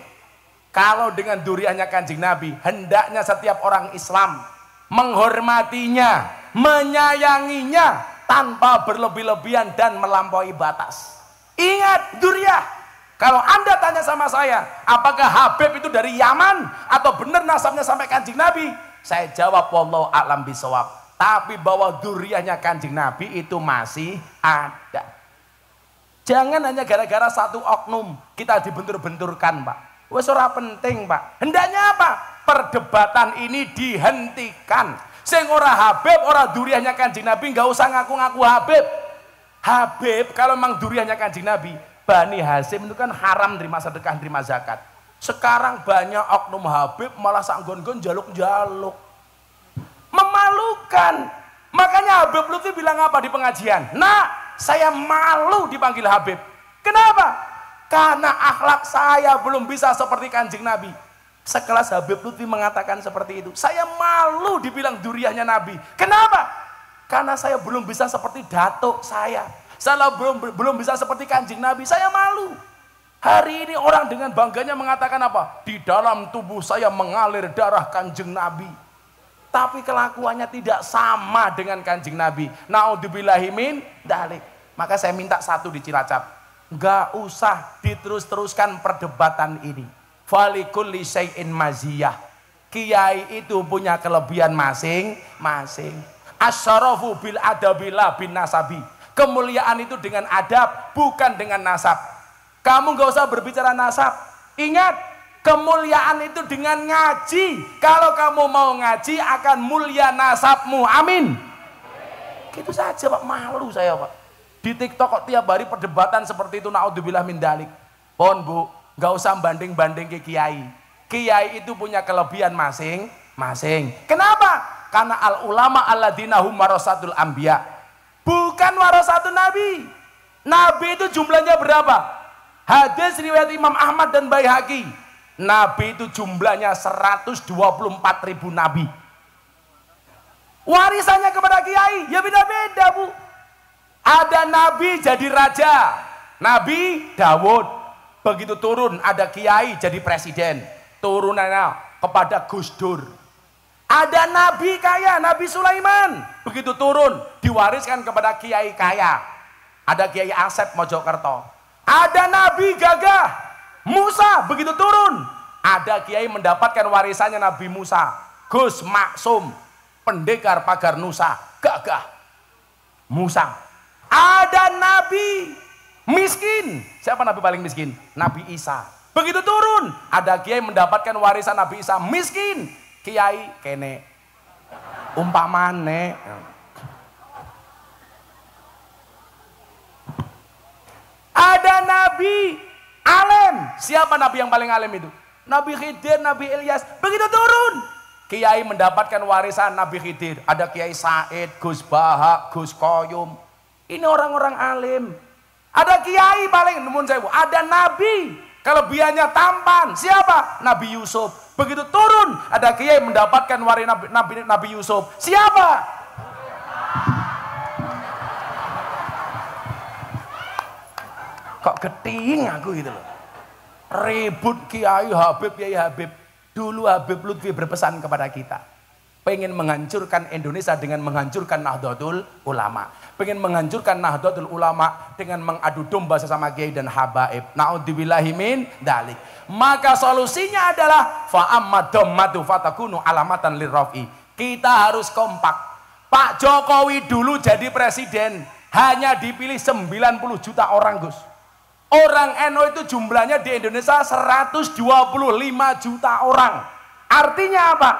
S2: Kalau dengan duriannya Kanjeng Nabi, hendaknya setiap orang Islam menghormatinya, menyayanginya tanpa berlebih-lebihan dan melampaui batas. Ingat, duriah. Kalau Anda tanya sama saya, apakah Habib itu dari Yaman atau benar nasabnya sampai Kanjeng Nabi? Saya jawab wallahu a'lam bishawab. Tapi bahwa duriahnya Kanjeng Nabi itu masih ada. Jangan hanya gara-gara satu oknum kita dibentur-benturkan, Pak. Wes ora penting, Pak. Hendaknya apa? Perdebatan ini dihentikan. Sing ora Habib, ora duriannya Kanjeng Nabi, nggak usah ngaku-ngaku Habib. Habib kalau memang duriannya Kanjeng Nabi, Bani Hasyim itu kan haram terima sedekah, terima zakat. Sekarang banyak oknum Habib malah sanggon-gon jaluk-jaluk. Memalukan. Makanya Habib Lutfi bilang apa di pengajian? Nah, saya malu dipanggil Habib. Kenapa? Karena akhlak saya belum bisa seperti Kanjeng Nabi. Sekelas Habib Lutfi mengatakan seperti itu. Saya malu dibilang duriahnya Nabi. Kenapa? Karena saya belum bisa seperti datuk saya. Saya belum bisa seperti Kanjeng Nabi. Saya malu. Hari ini orang dengan bangganya mengatakan apa? Di dalam tubuh saya mengalir darah Kanjeng Nabi. Tapi kelakuannya tidak sama dengan Kanjeng Nabi. Naudzubillahi min dzalik. Maka saya minta satu di Cilacap. Enggak usah diterus-teruskan perdebatan ini. Falikulli syai'in maziyah. Kiai itu punya kelebihan masing-masing. Asyarafu bil adabillah bin nasabi. Kemuliaan itu dengan adab, bukan dengan nasab. Kamu enggak usah berbicara nasab. Ingat, kemuliaan itu dengan ngaji. Kalau kamu mau ngaji akan mulia nasabmu. Amin. Gitu saja, Pak. Malu saya, Pak. Di TikTok kok tiap hari perdebatan seperti itu, naudzubillah min dzalik. Pohon, Bu, nggak usah banding-banding ke kiai. Kiai itu punya kelebihan masing-masing. Kenapa? Karena al ulama alladzina hum warasatul anbiya. Bukan warasatun Nabi. Nabi itu jumlahnya berapa? Hadis riwayat Imam Ahmad dan Baihaqi. Nabi itu jumlahnya 124.000 nabi. Warisannya kepada kiai ya beda-beda, Bu. Ada nabi jadi raja, Nabi Dawud. Begitu turun ada kiai jadi presiden, turunannya kepada Gus Dur. Ada nabi kaya, Nabi Sulaiman. Begitu turun diwariskan kepada kiai kaya. ada Kiai Asep Mojokerto, ada Nabi Gagah Musa begitu turun, ada Kiai mendapatkan warisannya Nabi Musa, Gus Maksum, pendekar pagar Nusa, Gagah Musa. Ada Nabi miskin, siapa Nabi paling miskin? Nabi Isa. Begitu turun, ada Kiai mendapatkan warisan Nabi Isa, miskin, Kiai kene umpamane. Ada Nabi alim. Siapa Nabi yang paling alim itu? Nabi Khidir, Nabi Ilyas. Begitu turun, Kiai mendapatkan warisan Nabi Khidir. Ada Kiai Said, Gus Baha, Gus Koyum. Ini orang-orang alim. Ada Kiai paling, nemun saya, ada Nabi. Kelebihannya tampan. Siapa? Nabi Yusuf. Begitu turun, ada Kiai mendapatkan warisan Nabi Yusuf. Siapa? Kok geting aku gitu loh. Ribut Kiai Habib. Dulu Habib Lutfi berpesan kepada kita, pengen menghancurkan Indonesia dengan menghancurkan Nahdlatul Ulama, pengen menghancurkan Nahdlatul Ulama dengan mengadu domba sesama Kiai dan habaib. Naudzubillahi min dalik. Maka solusinya adalah fa'amad dhammatu fatakunu alamatan lirrafi. Kita harus kompak. Pak Jokowi dulu jadi presiden hanya dipilih 90 juta orang, Gus. Orang NU itu jumlahnya di Indonesia 125 juta orang. Artinya apa?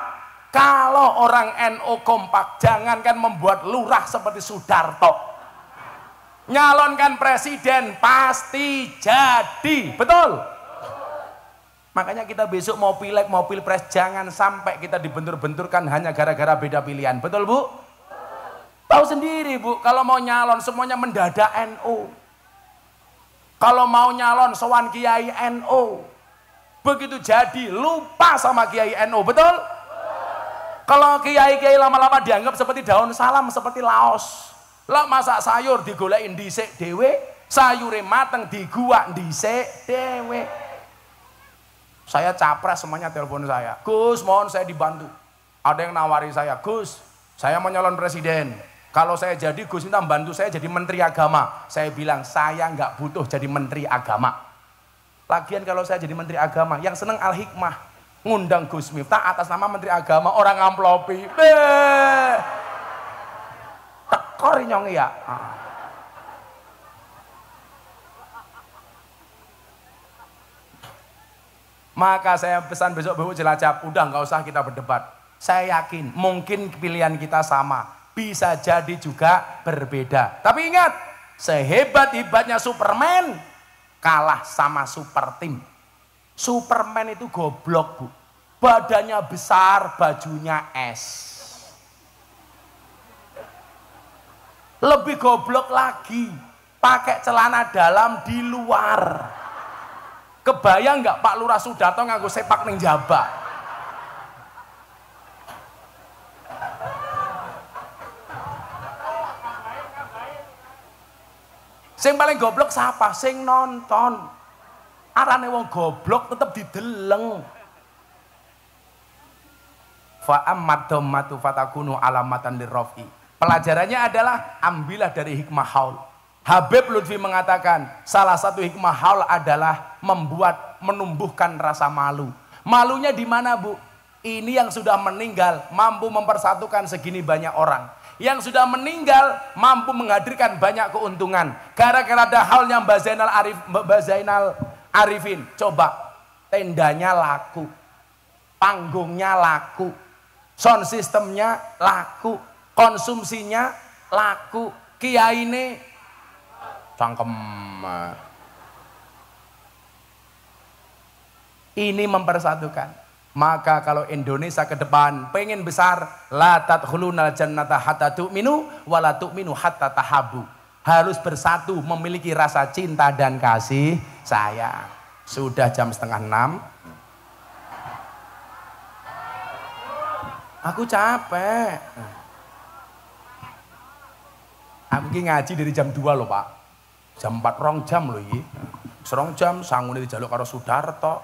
S2: Kalau orang NU kompak, jangankan membuat lurah seperti Sudarto, nyalonkan presiden pasti jadi. Betul? Makanya kita besok mau pileg, mau pilpres, jangan sampai kita dibentur-benturkan hanya gara-gara beda pilihan. Betul, Bu? Tahu sendiri, Bu, kalau mau nyalon semuanya mendadak NU. Kalau mau nyalon sowan Kiai NU, begitu jadi lupa sama Kiai NU. Betul? Kalau Kiai-Kiai lama-lama dianggap seperti daun salam, seperti laos. Lah masak sayur digolekin dhisik dhewe, sayure mateng diguak dhisik dhewe. Saya capres semuanya telepon saya. Gus, mohon saya dibantu. Ada yang nawari saya, Gus, saya mau nyalon presiden. Kalau saya jadi, Gus minta bantu saya jadi menteri agama. Saya bilang, saya nggak butuh jadi menteri agama. Lagian kalau saya jadi menteri agama, yang seneng Al-Hikmah. Ngundang Gus Miftah atas nama menteri agama, orang amplopi. Tekor nyong ya. Maka saya pesan besok Bapak Jelajap, udah nggak usah kita berdebat. Saya yakin, mungkin pilihan kita sama. Bisa jadi juga berbeda. Tapi ingat, sehebat-hebatnya Superman, kalah sama super team. Superman itu goblok, Bu. Badannya besar, bajunya es. Lebih goblok lagi, pakai celana dalam di luar. Kebayang nggak Pak Lurah Sudarto nganggo sepak ning jabak? Sing paling goblok siapa? Sing nonton. Arane wong goblok tetep dideleng. Fa ammad dhammatu fatakunu alamatan lirrafi. Pelajarannya adalah ambillah dari hikmah haul. Habib Lutfi mengatakan salah satu hikmah haul adalah menumbuhkan rasa malu. Malunya di mana, Bu? Ini yang sudah meninggal mampu mempersatukan segini banyak orang. Yang sudah meninggal mampu menghadirkan banyak keuntungan. Gara-gara ada halnya Mbak Zainal Arifin. Coba, tendanya laku, panggungnya laku, sound systemnya laku, konsumsinya laku, kiai ini cangkem. Ini mempersatukan. Maka kalau Indonesia ke depan pengen besar, la tadkhulunal jannata hatta tu'minu wa la tu'minu hatta tahabbu. Harus bersatu, memiliki rasa cinta dan kasih sayang. Sudah jam 5:30. Aku capek. Aku ini ngaji dari jam 2 loh, Pak. Jam 4 rong jam loh iki. Serong jam sangune dijaluk karo Sudarto.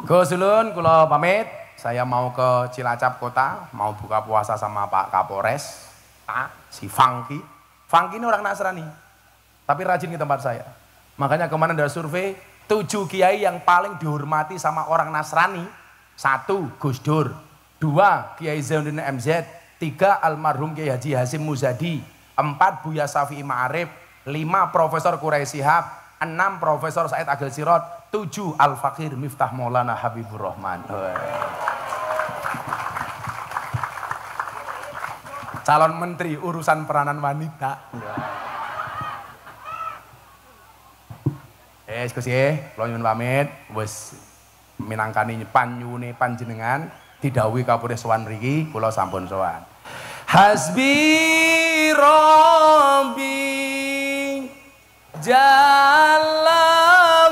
S2: Gus Ulun kula pamit. saya mau ke Cilacap kota, mau buka puasa sama Pak Kapolres, si Funky. Funky ini orang Nasrani, tapi rajin ke tempat saya. Makanya kemarin ada survei, 7 kiai yang paling dihormati sama orang Nasrani. 1, Gus Dur. 2, Kiai Zainuddin MZ. 3, almarhum Kiai Haji Hasyim Muzadi. 4, Buya Syafi'i Ma'arif. 5, Profesor Quraisy Shihab. 6, Profesor Said Agil Sirot. 7, Al-Fakir Miftah Maulana Habibur Rahman. Calon menteri urusan peranan wanita. Gus kula nyuwun pamit, wis minangkani panyuwune panjenengan didhawuhi kapurih sowan mriki, kula sampun sowan. Hasbi Rabbi Jalallah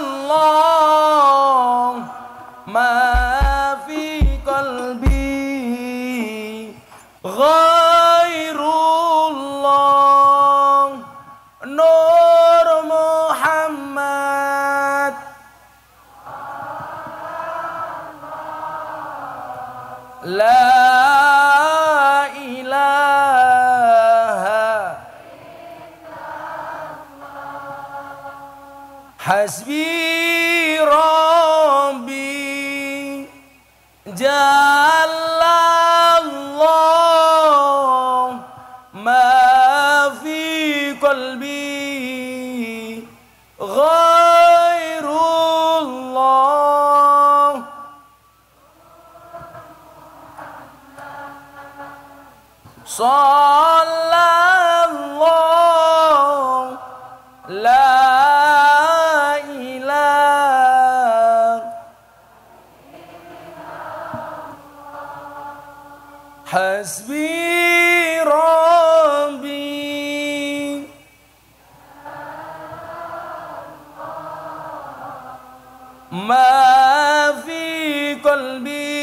S2: ma fi qalbi ghairullah Nur Muhammad La ilaha Hasbi Rabbi Jalallah ma fi qalbi ghairullah Sallallahu la ilaha Hasbi Rabbi ma fi qalbi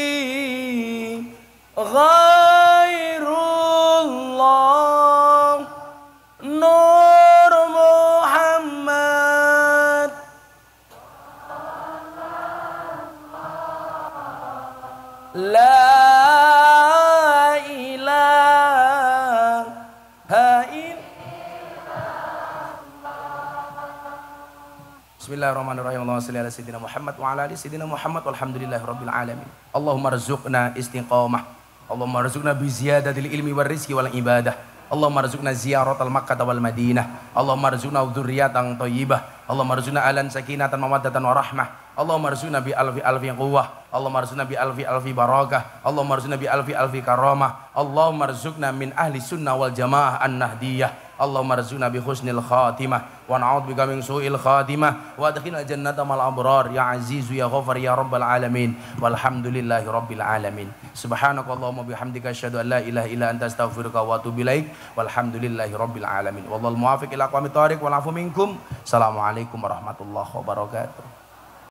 S2: ghairullah Nur Muhammad La Bismillahirrahmanirrahim. Allahumma shalli ala sayyidina Muhammad wa ala ali sayyidina Muhammad walhamdulillahirabbil alamin. Allahumma rzuqna istiqamah. Allahumma rzuqna bi ziyadatil ilmi war rizqi wal ibadah. Allahumma rzuqna ziyaratal Makkah wal Madinah. Allahumma rzuqna dzurriyyatan thayyibah. Allahumma rzuqna alan sakinatan mawaddatan wa rahmah. Allahumma rzuqna bi alfi quwwah. Allahumma rzuqna bi alfi barakah. Allahumma rzuqna bi alfi karamah. Allahumma rzuqna min ahli sunnah wal jamaah an-nahdiyah. Allahumma rzuqna bi husnil khatimah wa na'udzubika min su'il khatimah wa adkhilna jannata mal abrar ya azizu ya ghafar ya rabbal alamin walhamdulillahi rabbil alamin. Subhanakallahumma bihamdika asyhadu an la ilaha illa anta astaghfiruka wa atubu ilaik walhamdulillahi rabbil alamin. Wallahul muwaffiq ila aqwamit thoriq wal afu minkum. Assalamualaikum warahmatullahi wabarakatuh.